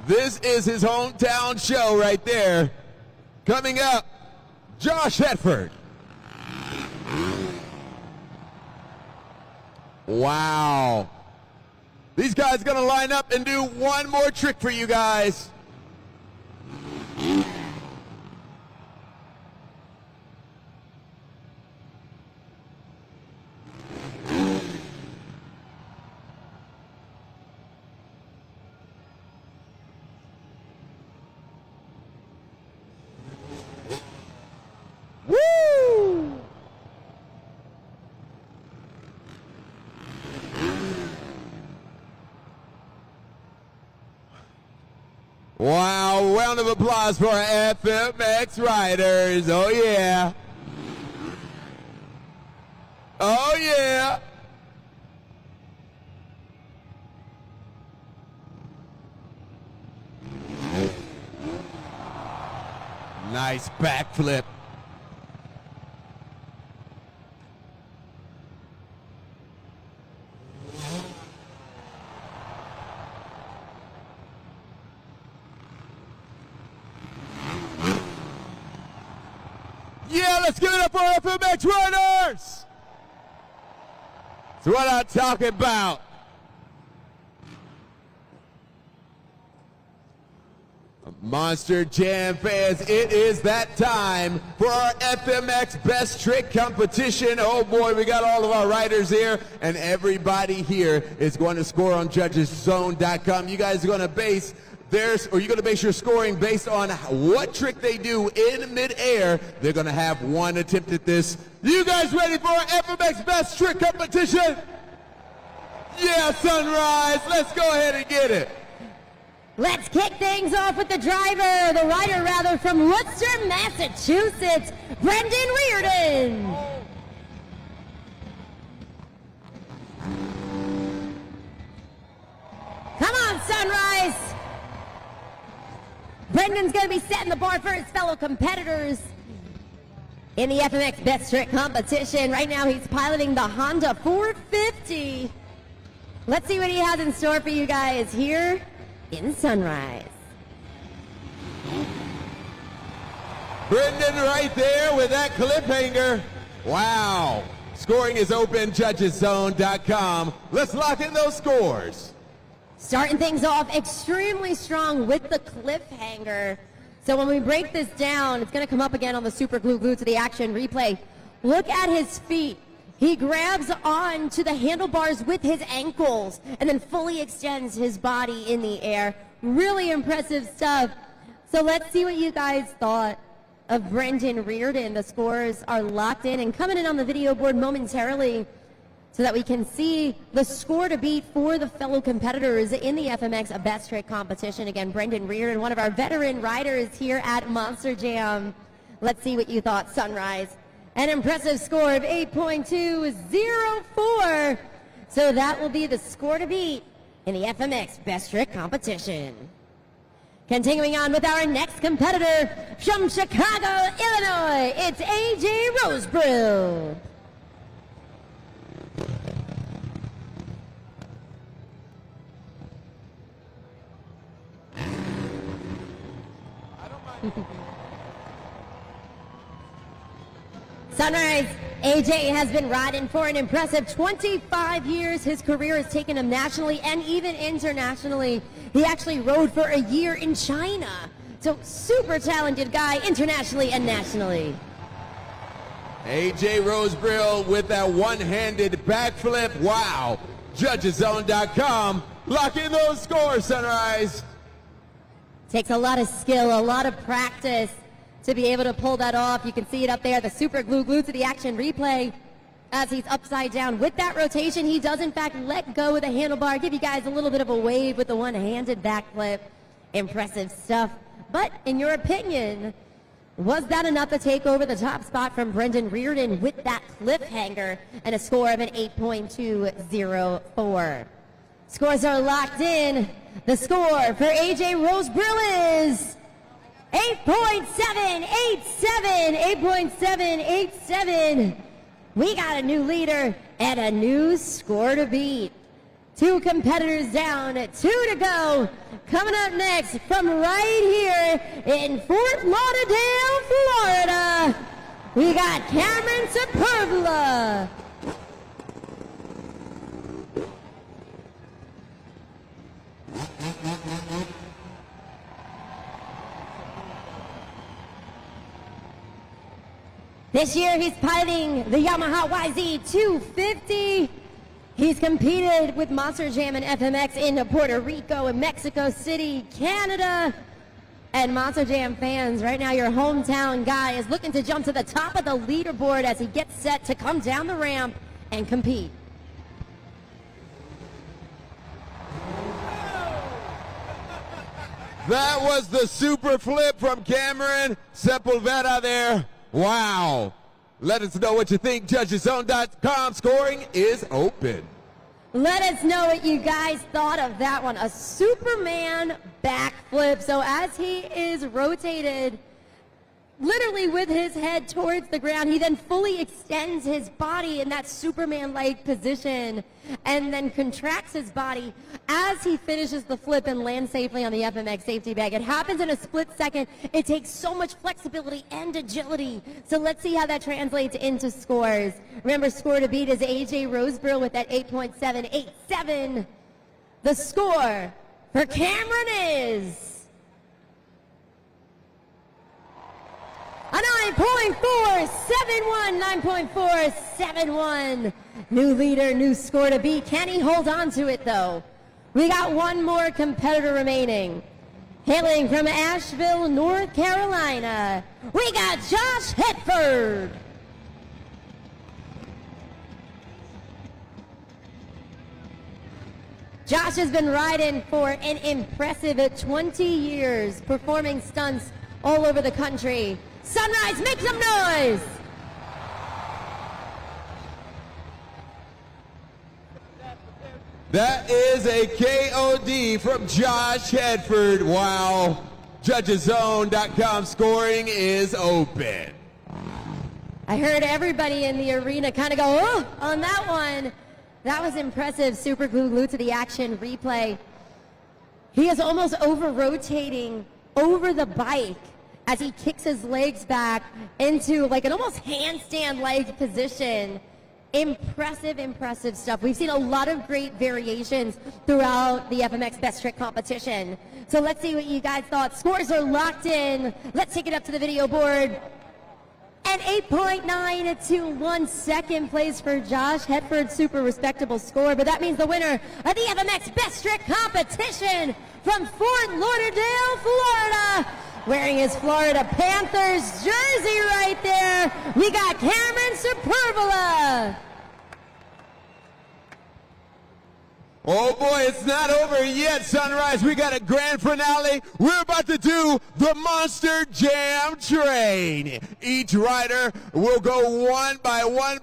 This is his hometown show right there. Coming up, Josh Hetford. Wow. These guys gonna line up and do one more trick for you guys. Woo! Wow, round of applause for our FMX riders. Oh, yeah. Oh, yeah. Nice backflip. Yeah, let's give it up for our FMX riders. That's what I'm talking about. Monster Jam fans, it is that time for our FMX Best Trick competition. Oh boy, we got all of our riders here, and everybody here is going to score on judgeszone.com. You guys are going to base theirs, or you're going to base your scoring based on what trick they do in midair. They're going to have one attempt at this. You guys ready for our FMX Best Trick competition? Yeah, Sunrise, let's go ahead and get it. Let's kick things off with the rider rather, from Worcester, Massachusetts, Brendan Reardon. Come on, Sunrise. Brendan's going to be setting the bar for his fellow competitors in the FMX Best Trick competition. Right now, he's piloting the Honda 450. Let's see what he has in store for you guys here in Sunrise. Brendan right there with that cliffhanger. Wow. Scoring is open, judgeszone.com. Let's lock in those scores. Starting things off extremely strong with the cliffhanger. So when we break this down, it's going to come up again on the Super Glue to the Action replay. Look at his feet. He grabs on to the handlebars with his ankles and then fully extends his body in the air. Really impressive stuff. So let's see what you guys thought of Brendan Reardon. The scores are locked in and coming in on the video board momentarily so that we can see the score to beat for the fellow competitors in the FMX Best Trick competition. Again, Brendan Reardon, one of our veteran riders here at Monster Jam. Let's see what you thought, Sunrise. An impressive score of 8.204. So that will be the score to beat in the FMX Best Trick competition. Continuing on with our next competitor from Chicago, Illinois, it's AJ Rosebrill. Sunrise, AJ has been riding for an impressive 25 years. His career has taken him nationally and even internationally. He actually rode for a year in China. So super talented guy internationally and nationally. AJ Rosebrill with that one-handed backflip. Wow. Judgeszone.com. Lock in those scores, Sunrise. Takes a lot of skill, a lot of practice to be able to pull that off. You can see it up there, the Super Glue to the Action replay. As he's upside down with that rotation, he does in fact let go of the handlebar. Give you guys a little bit of a wave with the one-handed backflip. Impressive stuff. But in your opinion, was that enough to take over the top spot from Brendan Reardon with that cliffhanger and a score of an 8.204? Scores are locked in. The score for AJ Rosebrill is 8.787, 8.787. We got a new leader and a new score to beat. Two competitors down, two to go. Coming up next from right here in Fort Lauderdale, Florida, we got Cameron Superbla. This year he's piloting the Yamaha YZ250. He's competed with Monster Jam and FMX in Puerto Rico and Mexico City, Canada. And Monster Jam fans, right now your hometown guy is looking to jump to the top of the leaderboard as he gets set to come down the ramp and compete. That was the super flip from Cameron Sepulveda there. Wow. Let us know what you think. JudgesZone.com scoring is open. Let us know what you guys thought of that one. A Superman backflip. So as he is rotated, literally with his head towards the ground, he then fully extends his body in that Superman-like position and then contracts his body as he finishes the flip and lands safely on the FMX safety bag. It happens in a split second. It takes so much flexibility and agility. So let's see how that translates into scores. Remember, score to beat is AJ Roseborough with that 8.787. The score for Cameron is a 9.471, 9.471. New leader, new score to beat. Can he hold on to it, though? We got one more competitor remaining. Hailing from Asheville, North Carolina, we got Josh Hetford. Josh has been riding for an impressive 20 years, performing stunts all over the country. Sunrise, make some noise! That is a KOD from Josh Hedford. Wow. JudgesZone.com scoring is open. I heard everybody in the arena kind of go, oh, on that one. That was impressive. Super glued to the action replay. He is almost over-rotating over the bike as he kicks his legs back into like an almost handstand-like position. Impressive, impressive stuff. We've seen a lot of great variations throughout the FMX Best Trick competition. So let's see what you guys thought. Scores are locked in. Let's take it up to the video board. An 8.921 second place for Josh Hetford. Super respectable score, but that means the winner of the FMX Best Trick competition from Fort Lauderdale, Florida, wearing his Florida Panthers jersey right there, we got Cameron Sepulveda. Oh boy, it's not over yet, Sunrise. We got a grand finale. We're about to do the Monster Jam Train. Each rider will go one by one,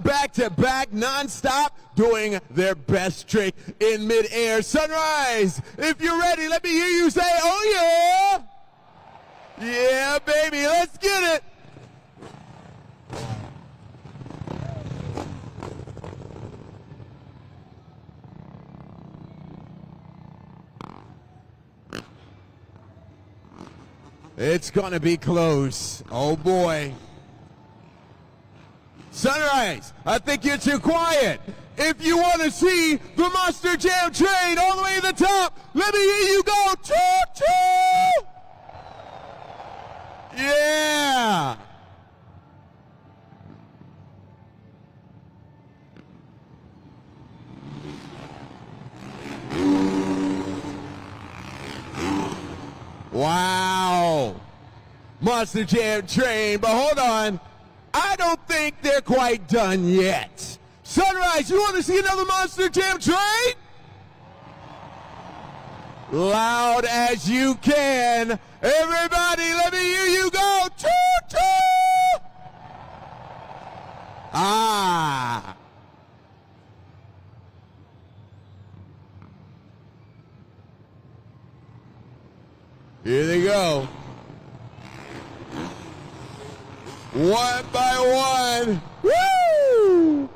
back to back, non-stop, doing their best trick in midair. Sunrise, if you're ready, let me hear you say, oh yeah. Yeah, baby, let's get it. It's gonna be close. Oh boy. Sunrise, I think you're too quiet. If you want to see the Monster Jam Train all the way to the top, let me hear you go. Choo-choo! Yeah! Wow! Monster Jam Train, but hold on. I don't think they're quite done yet. Sunrise, you want to see another Monster Jam Train? Loud as you can. Everybody, let me hear you go. Choo-choo! Ah! Here they go. One by one. Woo!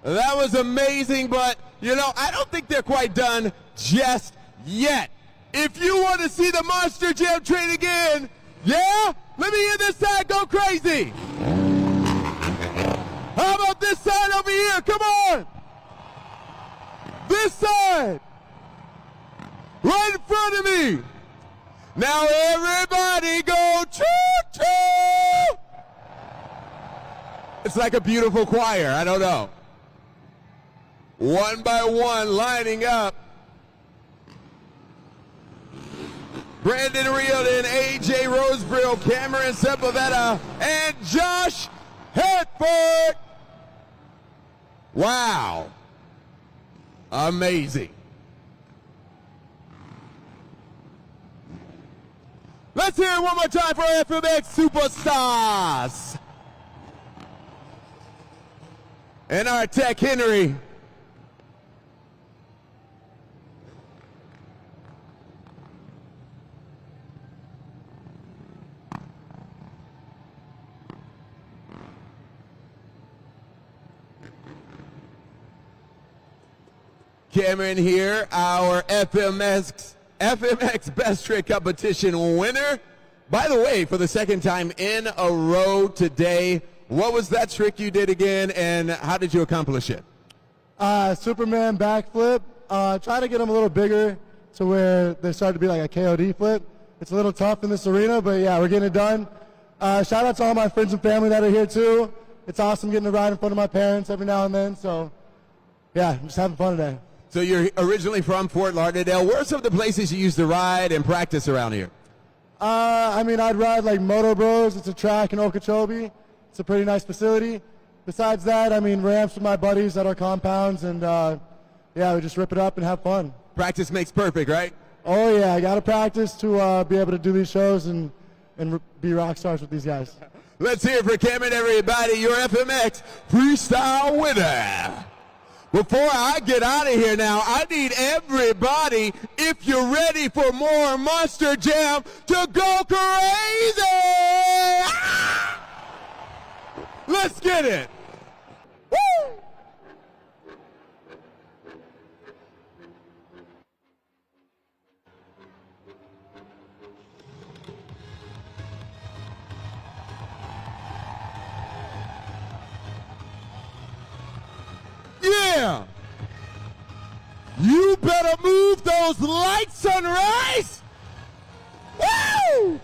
That was amazing, but, you know, I don't think they're quite done just yet. If you want to see the Monster Jam Train again, yeah? Let me hear this side go crazy. How about this side over here? Come on. This side. Right in front of me. Now everybody go choo-choo! It's like a beautiful choir, I don't know. One by one, lining up. Brandon Riordan, AJ Roseborough, Cameron Sepulveda, and Josh Hetford. Wow. Amazing. Let's hear it one more time for our FMX superstars. And our Tech Henry. Cameron here, our FMX Best Trick Competition winner. By the way, for the second time in a row today, what was that trick you did again, and how did you accomplish it? Superman backflip. Try to get them a little bigger to where they start to be like a KOD flip. It's a little tough in this arena, but yeah, we're getting it done. Shout out to all my friends and family that are here too. It's awesome getting to ride in front of my parents every now and then, so yeah, I'm just having fun today. So you're originally from Fort Lauderdale. Where are some of the places you used to ride and practice around here? I mean, I'd ride like Moto Bros. It's a track in Okeechobee. It's a pretty nice facility. Besides that, I mean, ramps with my buddies at our compounds, and yeah, we just rip it up and have fun. Practice makes perfect, right? Oh yeah, I got to practice to be able to do these shows and be rock stars with these guys. Let's hear it for Cameron, everybody, your FMX freestyle winner. Before I get out of here now, I need everybody, if you're ready for more Monster Jam, to go crazy! Ah! Let's get it! Woo! Yeah! You better move those lights, Sunrise! Woo!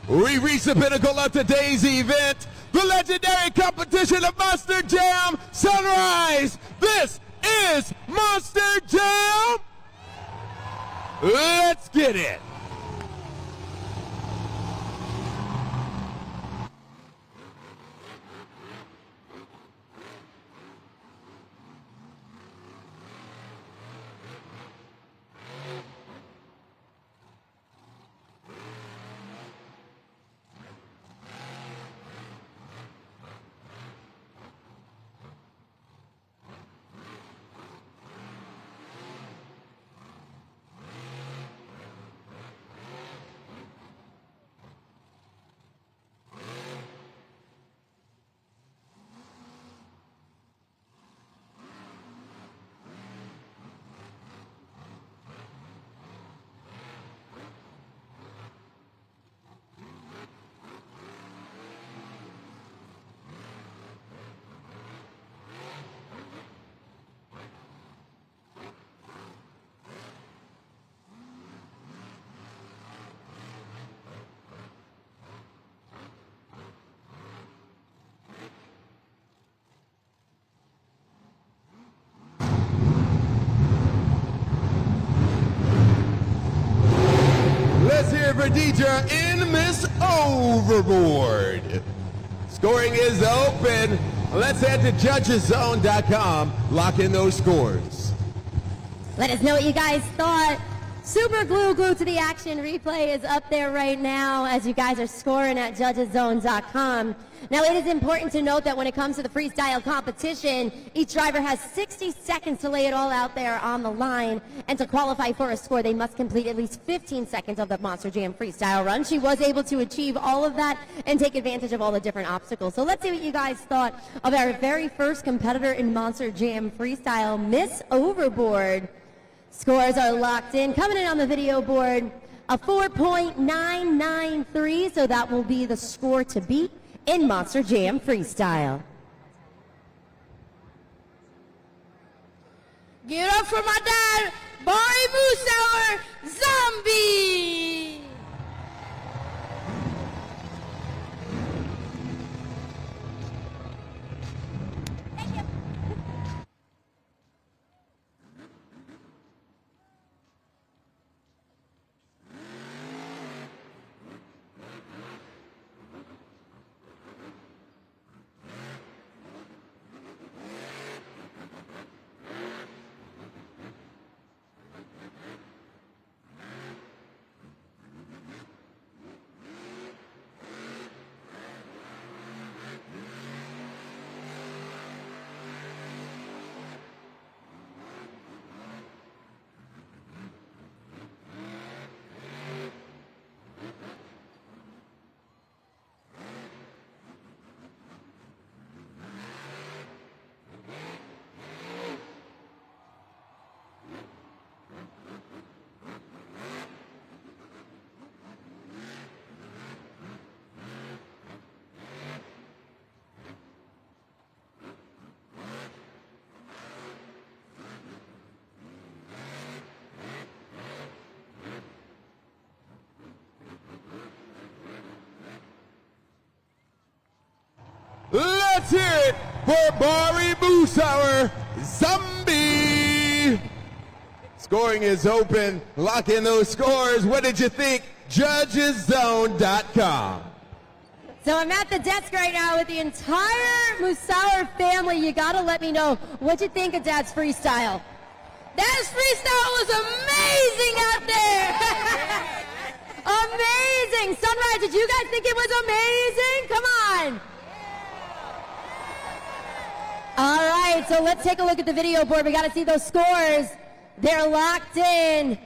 We reach the pinnacle of today's event, the legendary competition of Monster Jam Sunrise. This is Monster Jam. Let's get it. Let's hear it for Deidre in Miss Overboard. Scoring is open. Let's head to judgeszone.com. Lock in those scores. Let us know what you guys thought. Super Glued to the Action replay is up there right now as you guys are scoring at judgeszone.com. Now, it is important to note that when it comes to the freestyle competition, each driver has 60 seconds to lay it all out there on the line. And to qualify for a score, they must complete at least 15 seconds of the Monster Jam freestyle run. She was able to achieve all of that and take advantage of all the different obstacles. So let's see what you guys thought of our very first competitor in Monster Jam freestyle, Miss Overboard. Scores are locked in. Coming in on the video board, a 4.993, so that will be the score to beat in Monster Jam freestyle. Give it up for my dad, Barry Moosauer, Zombie! let's hear it for Bari Busauer, Zombie. Scoring is open. Lock in those scores. What did you think? JudgesZone.com. So I'm at the desk right now with the entire Musauer family. You gotta let me know what you think of Dad's freestyle. Dad's freestyle was amazing out there. Amazing. Sunrise, did you guys think it was amazing? Come on. All right, so let's take a look at the video board. We gotta see those scores. They're locked in.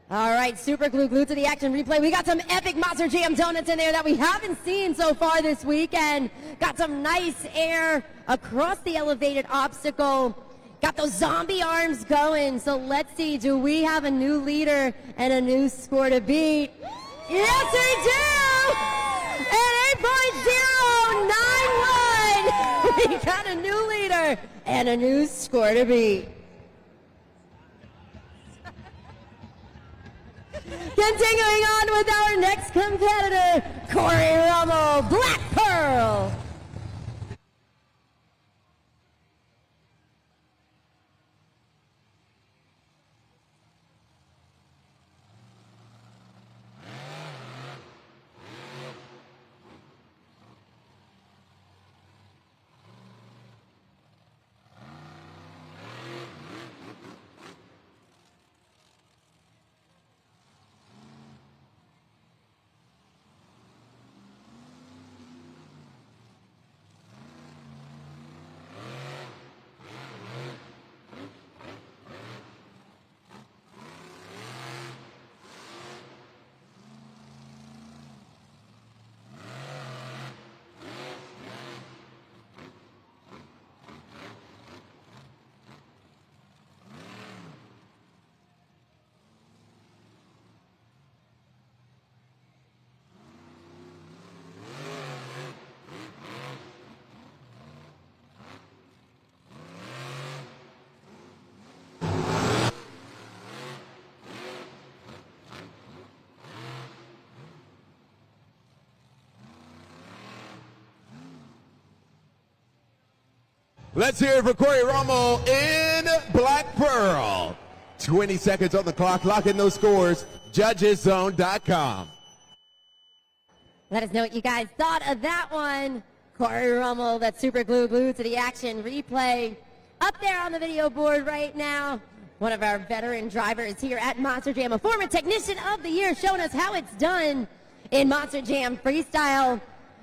All right, super glued to the action replay. We got some epic Monster Jam donuts in there that we haven't seen so far this weekend. Got some nice air across the elevated obstacle. Got those zombie arms going. So let's see, do we have a new leader and a new score to beat? Yes, we do! At 8.091, we got a new leader and a new score to beat. Continuing on with our next competitor, Corey Rommel, Black Pearl. Let's hear it for Corey Rommel in Black Pearl. 20 seconds on the clock. Lock in those scores. JudgesZone.com. Let us know what you guys thought of that one. Corey Rommel, that super glued to the action replay. Up there on the video board right now. One of our veteran drivers here at Monster Jam, a former technician of the year, showing us how it's done in Monster Jam freestyle.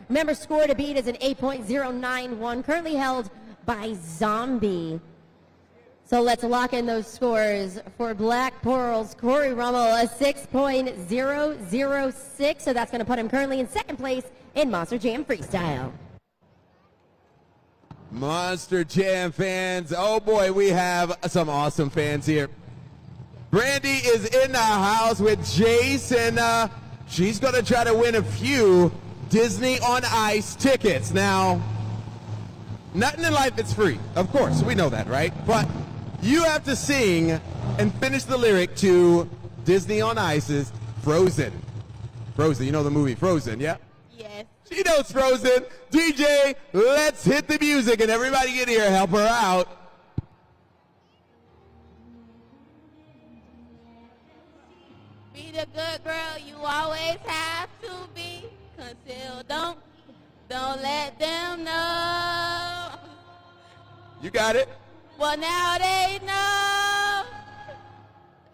Remember, score to beat is an 8.091, currently held by Zombie. So let's lock in those scores for Black Pearl's Corey Rommel, a 6.006. So that's going to put him currently in second place in Monster Jam freestyle. Monster Jam fans, oh boy, we have some awesome fans here. Brandy is in the house with Jason. She's going to try to win a few Disney on Ice tickets. Now, nothing in life is free. Of course, we know that, right? But you have to sing and finish the lyric to Disney on Ice's Frozen. Frozen, you know the movie Frozen, yeah? Yes. She knows Frozen. DJ, let's hit the music and everybody get here, help her out. Be the good girl you always have to be. Conceal, don't let them know. You got it. Well, now they know.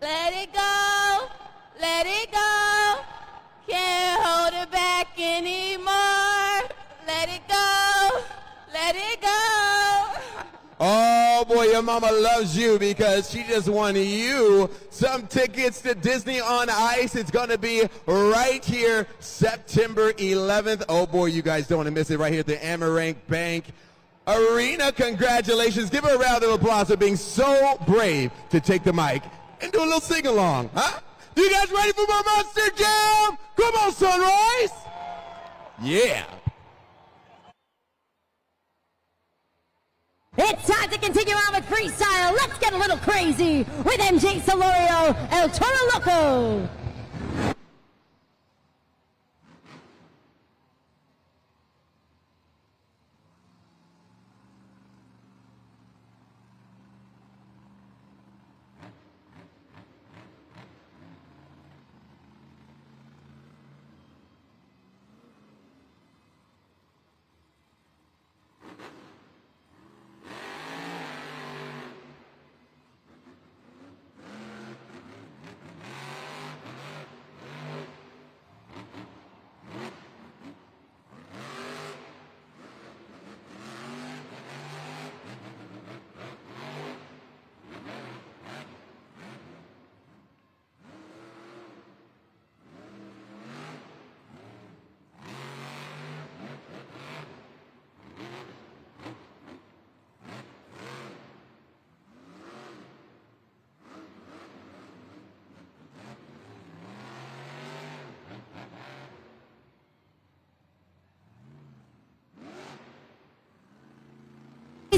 Let it go, let it go. Can't hold it back anymore. Let it go, let it go. Oh boy, your mama loves you because she just won you some tickets to Disney on Ice. It's going to be right here September 11th. Oh boy, you guys don't want to miss it, right here at the Amaranth Bank Arena. Congratulations. Give her a round of applause for being so brave to take the mic and do a little sing-along, huh? You guys ready for more Monster Jam? Come on, Sunrise. Yeah. It's time to continue on with freestyle. Let's get a little crazy with MJ Solorio, El Toro Loco.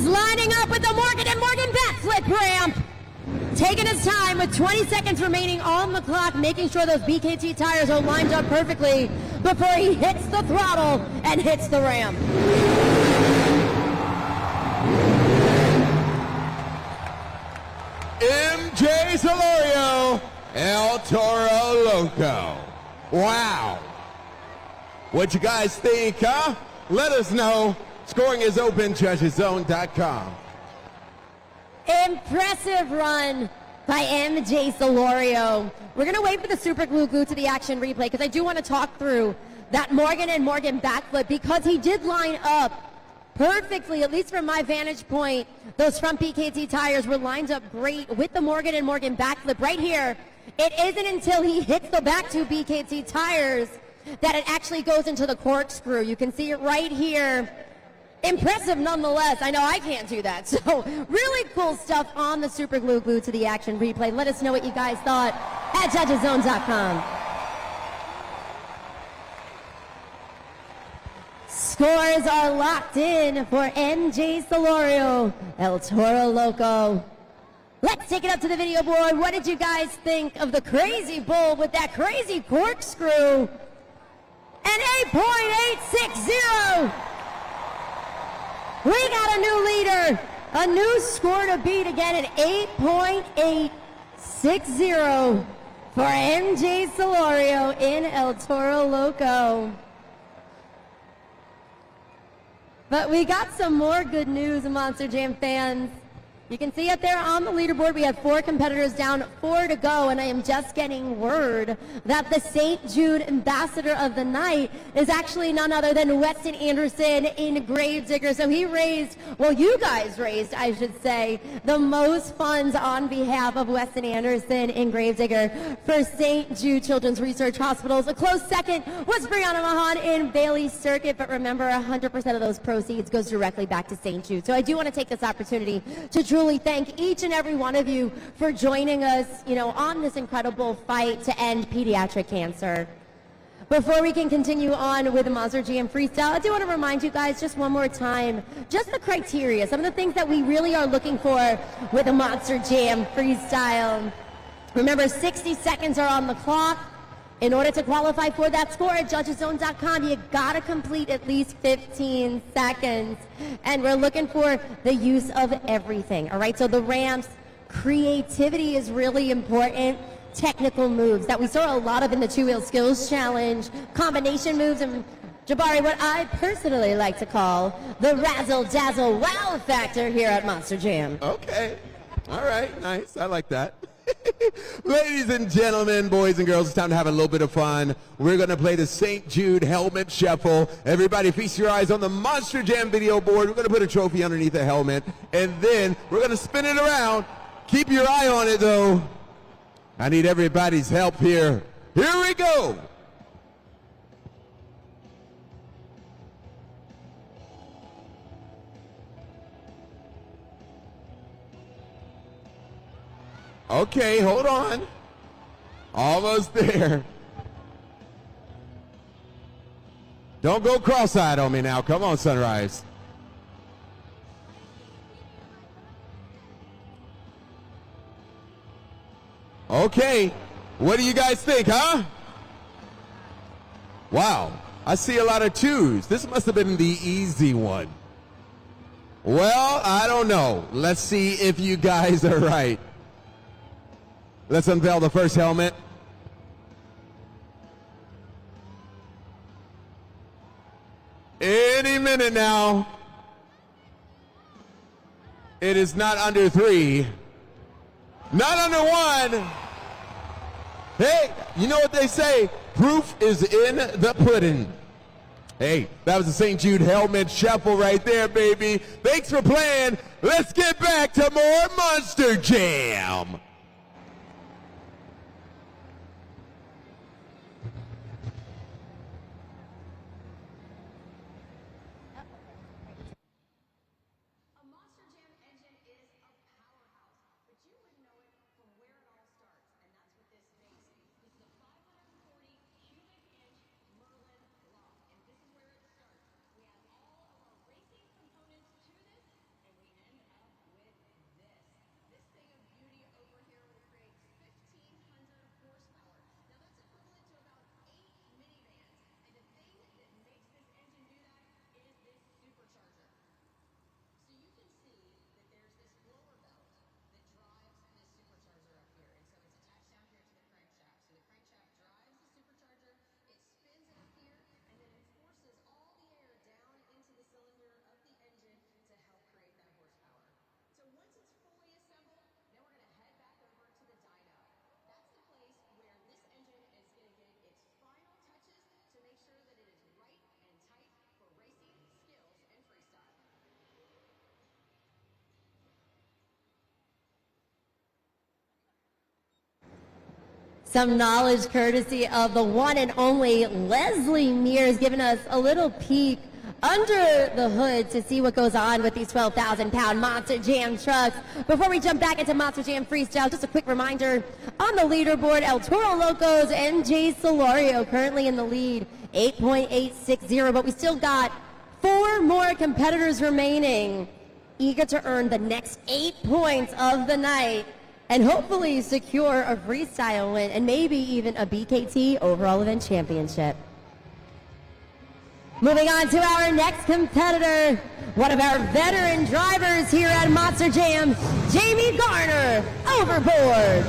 He's lining up with the Morgan and Morgan backflip ramp. Taking his time with 20 seconds remaining on the clock, making sure those BKT tires are lined up perfectly before he hits the throttle and hits the ramp. MJ Solorio, El Toro Loco. Wow. What you guys think, huh? Let us know. Scoring is open, judgeszone.com. Impressive run by MJ Solorio. We're going to wait for the super glue to the action replay because I do want to talk through that Morgan and Morgan backflip because he did line up perfectly, at least from my vantage point. Those front BKT tires were lined up great with the Morgan and Morgan backflip right here. It isn't until he hits the back two BKT tires that it actually goes into the corkscrew. You can see it right here. Impressive nonetheless. I know I can't do that. So really cool stuff on the super glue to the action replay. Let us know what you guys thought at judgeszone.com. Scores are locked in for MJ Solorio, El Toro Loco. Let's take it up to the video board. What did you guys think of the crazy bull with that crazy corkscrew? An 8.860. We got a new leader, a new score to beat again at 8.860 for MJ Solorio in El Toro Loco. But we got some more good news, Monster Jam fans. You can see up there on the leaderboard, we have 4 competitors down, 4 to go, and I am just getting word that the St. Jude Ambassador of the Night is actually none other than Weston Anderson in Gravedigger. So he raised, well, you guys raised, I should say, the most funds on behalf of Weston Anderson in Gravedigger for St. Jude Children's Research Hospitals. A close second was Brianna Mahan in Bailey Circuit, but remember, 100% of those proceeds goes directly back to St. Jude. So I do want to take this opportunity to truly thank each and every one of you for joining us, on this incredible fight to end pediatric cancer. Before we can continue on with the Monster Jam Freestyle, I do want to remind you guys just one more time, just the criteria, some of the things that we really are looking for with the Monster Jam Freestyle. Remember, 60 seconds are on the clock. In order to qualify for that score at judgeszone.com, you gotta complete at least 15 seconds. And we're looking for the use of everything, all right? So the ramps, creativity is really important. Technical moves that we saw a lot of in the two-wheel skills challenge, combination moves, and Jabari, what I personally like to call the razzle-dazzle wow factor here at Monster Jam. Okay. All right. Nice. I like that. Ladies and gentlemen, boys and girls, it's time to have a little bit of fun. We're going to play the St. Jude Helmet Shuffle. Everybody feast your eyes on the Monster Jam video board. We're going to put a trophy underneath the helmet, and then we're going to spin it around. Keep your eye on it, though. I need everybody's help here. Here we go. Okay, hold on. Almost there. Don't go cross-eyed on me now. Come on, Sunrise. Okay, what do you guys think, huh? Wow, I see a lot of 2s. This must have been the easy one. Well, I don't know. Let's see if you guys are right. Let's unveil the first helmet. Any minute now. It is not under 3. Not under 1. Hey, you know what they say? Proof is in the pudding. Hey, that was the St. Jude Helmet Shuffle right there, baby. Thanks for playing. Let's get back to more Monster Jam. Some knowledge courtesy of the one and only Leslie Mears, giving us a little peek under the hood to see what goes on with these 12,000-pound Monster Jam trucks. Before we jump back into Monster Jam Freestyle, just a quick reminder, on the leaderboard, El Toro Locos and Jay Solorio currently in the lead, 8.860, but we still got 4 more competitors remaining, eager to earn the next 8 points of the night and hopefully secure a freestyle win and maybe even a BKT overall event championship. Moving on to our next competitor, one of our veteran drivers here at Monster Jam, Jamie Garner, overboard.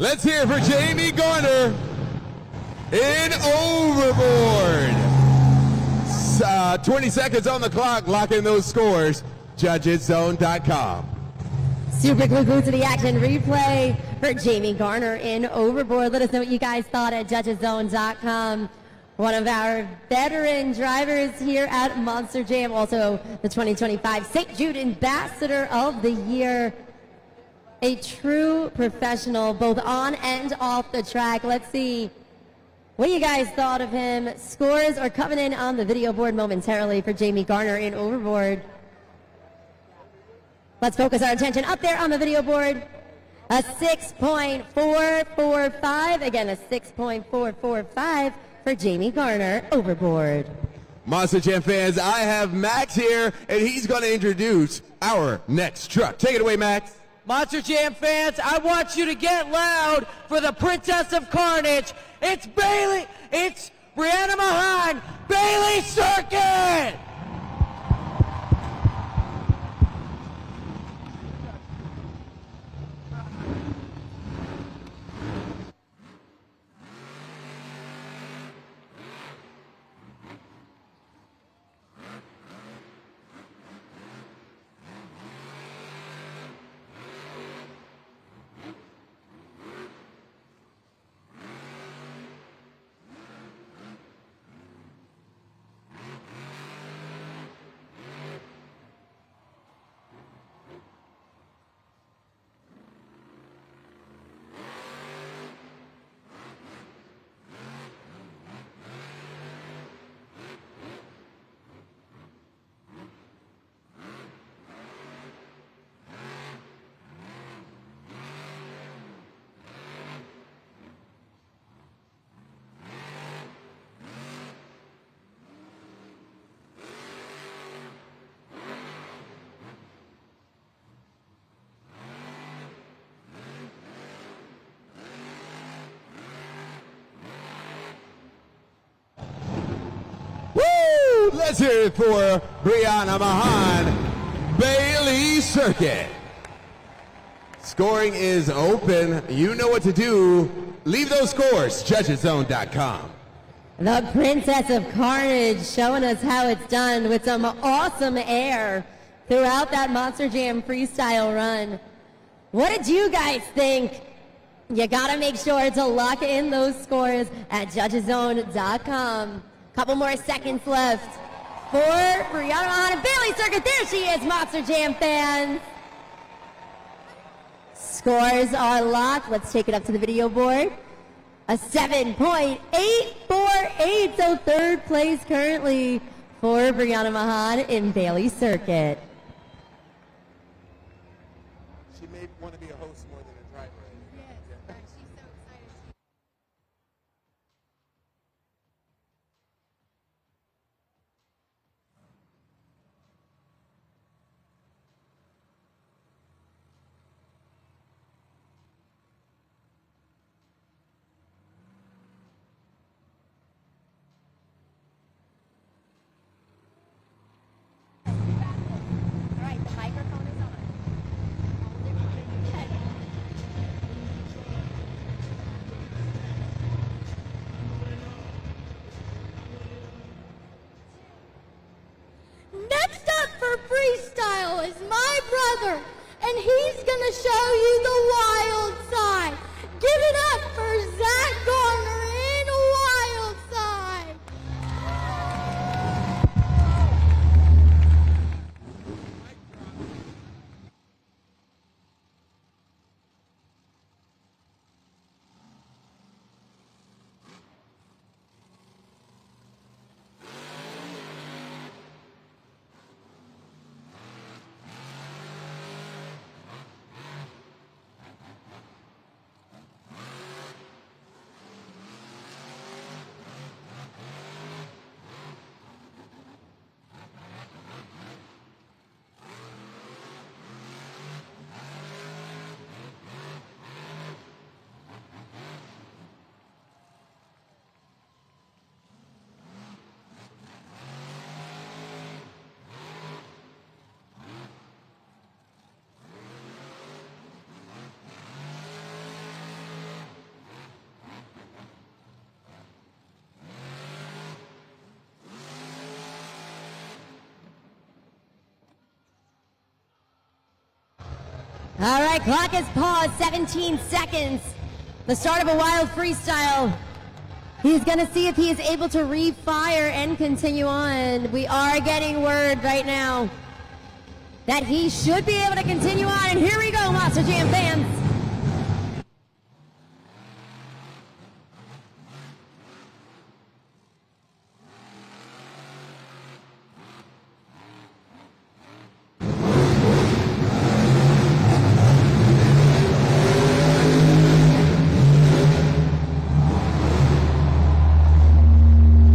Let's hear for Jamie Garner in overboard. 20 seconds on the clock, locking those scores. JudgesZone.com. Super glued to the action replay for Jamie Garner in overboard. Let us know what you guys thought at JudgesZone.com. One of our veteran drivers here at Monster Jam, also the 2025 St. Jude Ambassador of the Year. A true professional, both on and off the track. Let's see what you guys thought of him. Scores are coming in on the video board momentarily for Jamie Garner in overboard. Let's focus our attention up there on the video board. A 6.445. Again, a 6.445 for Jamie Garner overboard. Monster Jam fans, I have Max here, and he's going to introduce our next truck. Take it away, Max. Monster Jam fans, I want you to get loud for the Princess of Carnage. It's Brianna Mahan, Bailey Circuit! Let's hear it for Brianna Mahan, Bailey Circuit. Scoring is open. You know what to do. Leave those scores, JudgesZone.com. The Princess of Carnage showing us how it's done with some awesome air throughout that Monster Jam freestyle run. What did you guys think? You gotta make sure to lock in those scores at JudgesZone.com. Couple more seconds left. for Brianna Mahan and Bailey Circuit. There she is, Monster Jam fans. Scores are locked. Let's take it up to the video board. A 7.848, so third place currently for Brianna Mahan in Bailey Circuit. She may want to be a host more than a driver. Yes, but she's so excited. All right, the microphone is on. Next up for freestyle is my brother, and he's gonna show you the wild side. Give it up for Zach Garner in Wild Side. All right, clock is paused, 17 seconds. The start of a wild freestyle. He's going to see if he is able to refire and continue on. We are getting word right now that he should be able to continue on. And here we go, Monster Jam fans.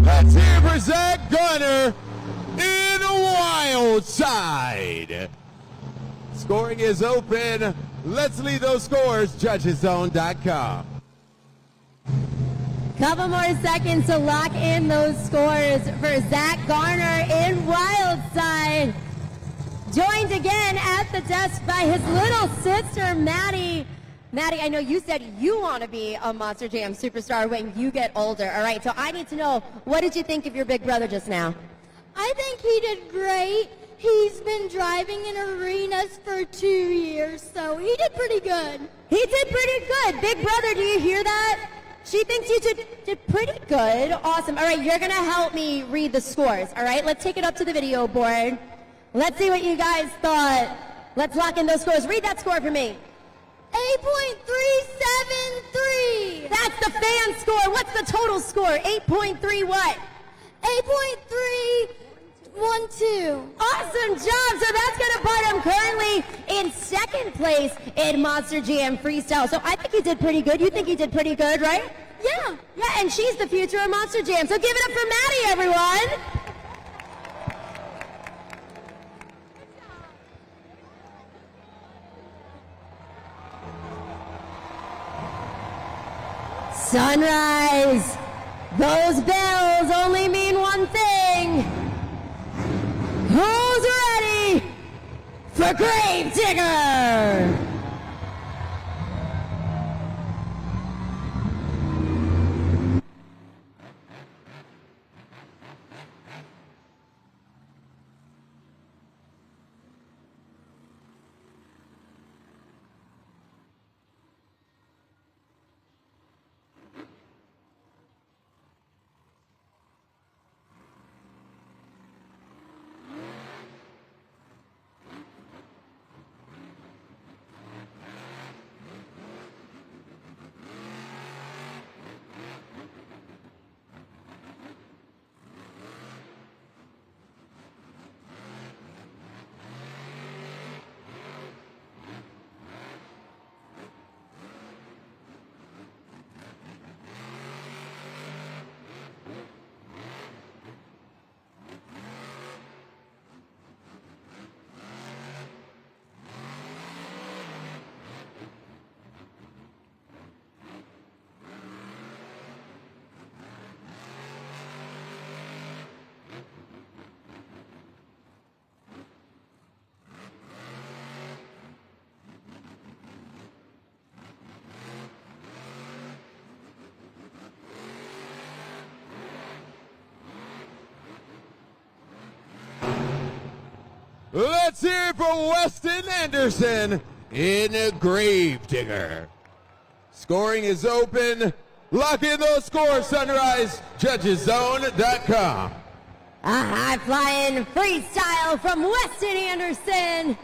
Let's hear for Zach Gunner in Wild Side. Scoring is open. Let's leave those scores, judgeszone.com. Couple more seconds to lock in those scores for Zach Garner in Wild Side. Joined again at the desk by his little sister, Maddie. Maddie, I know you said you want to be a Monster Jam superstar when you get older. All right, so I need to know, what did you think of your big brother just now? I think he did great. He's been driving in arenas for 2 years, so he did pretty good. He did pretty good. Big brother, do you hear that? She thinks you did pretty good. Awesome. All right, you're going to help me read the scores. All right, let's take it up to the video board. Let's see what you guys thought. Let's lock in those scores. Read that score for me. 8.373. That's the fan score. What's the total score? 8.3 what? 8.312. Awesome job. So that's going to put him currently in second place in Monster Jam Freestyle. So I think he did pretty good. You think he did pretty good, right? Yeah. Yeah, and she's the future of Monster Jam. So give it up for Maddie, everyone. Sunrise. Those bells only mean one thing. Who's ready for Gravedigger? Let's hear it for Weston Anderson in Gravedigger. Scoring is open. Lock in those scores, Sunrise. JudgesZone.com. A high-flying freestyle from Weston Anderson.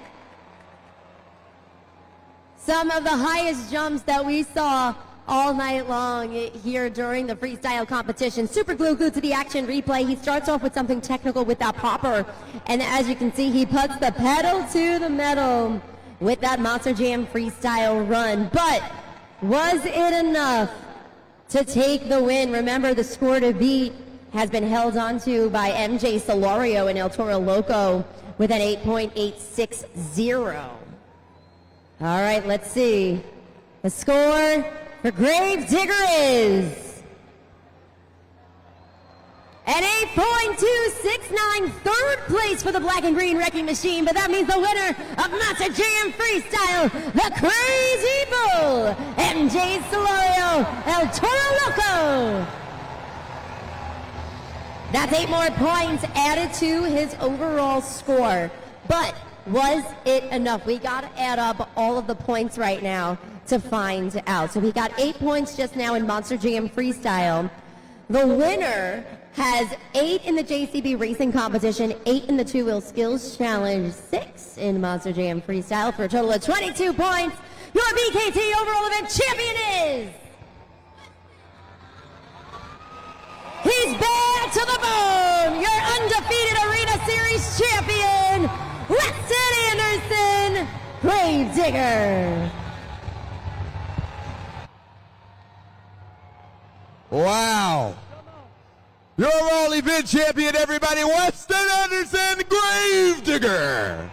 Some of the highest jumps that we saw all night long here during the freestyle competition. Super glued to the action replay. He starts off with something technical with that popper. And as you can see, he puts the pedal to the metal with that Monster Jam freestyle run. But was it enough to take the win? Remember, the score to beat has been held onto by MJ Solorio and El Toro Loco with an 8.860. All right, let's see. The score for Gravedigger is an 8.269, third place for the black and green wrecking machine, but that means the winner of Monster Jam Freestyle, the Crazy Bull, MJ Solorio, El Toro Loco. That's 8 more points added to his overall score. But was it enough? We got to add up all of the points right now to find out. So we got 8 points just now in Monster Jam Freestyle. The winner has 8 in the JCB Racing Competition, 8 in the Two-Wheel Skills Challenge, 6 in Monster Jam Freestyle for a total of 22 points. Your BKT overall event champion is... He's bad to the bone! Your undefeated Arena Series champion, Weston Anderson, Gravedigger. Wow. Your overall event champion, everybody, Weston Anderson, Gravedigger.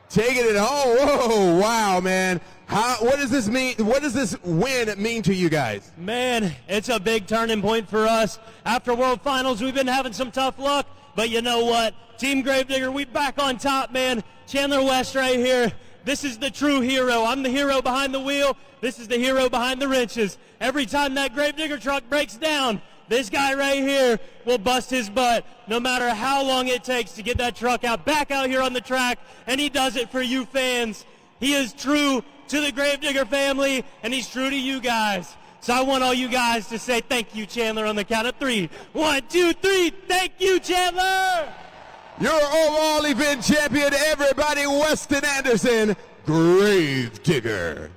Taking it home. Whoa, wow, man. What does this mean? What does this win mean to you guys? Man, it's a big turning point for us. After World Finals, we've been having some tough luck, but you know what? Team Gravedigger, we back on top, man. Chandler West right here. This is the true hero. I'm the hero behind the wheel. This is the hero behind the wrenches. Every time that Gravedigger truck breaks down, this guy right here will bust his butt, no matter how long it takes to get that truck back out here on the track, and he does it for you fans. He is true to the Gravedigger family, and he's true to you guys. So I want all you guys to say thank you, Chandler, on the count of 3. 1, 2, 3. Thank you, Chandler. Your overall event champion, everybody, Weston Anderson, Gravedigger.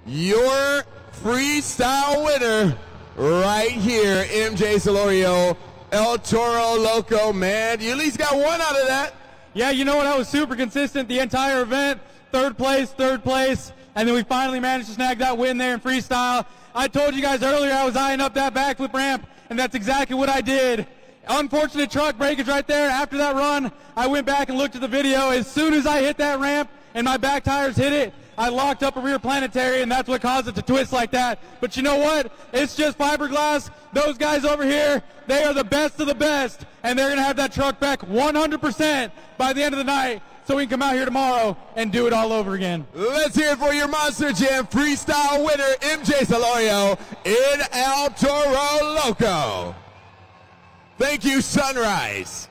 Your freestyle winner right here, MJ Solorio, El Toro Loco. Man, you at least got one out of that. Yeah, you know what? I was super consistent the entire event. Third place, and then we finally managed to snag that win there in freestyle. I told you guys earlier I was eyeing up that backflip ramp, and that's exactly what I did. Unfortunate truck breakage right there. After that run, I went back and looked at the video. As soon as I hit that ramp and my back tires hit it, I locked up a rear planetary, and that's what caused it to twist like that. But you know what? It's just fiberglass. Those guys over here, they are the best of the best, and they're going to have that truck back 100% by the end of the night, so we can come out here tomorrow and do it all over again. Let's hear it for your Monster Jam freestyle winner, MJ Solorio in El Toro Loco. Thank you, Sunrise.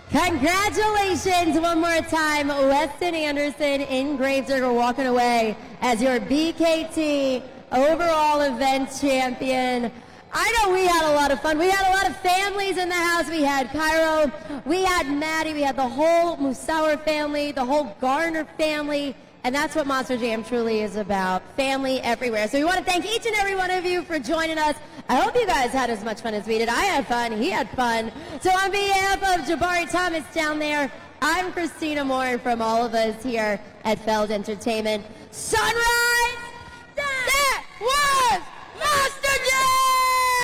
Congratulations one more time, Weston Anderson in Gravedigger walking away as your BKT overall event champion. I know we had a lot of fun. We had a lot of families in the house. We had Cairo, we had Maddie, we had the whole Musauer family, the whole Garner family, and that's what Monster Jam truly is about, family everywhere. So we want to thank each and every one of you for joining us. I hope you guys had as much fun as we did. I had fun. He had fun. So on behalf of Jabari Thomas down there, I'm Christina Moore, and from all of us here at Feld Entertainment, Sunrise!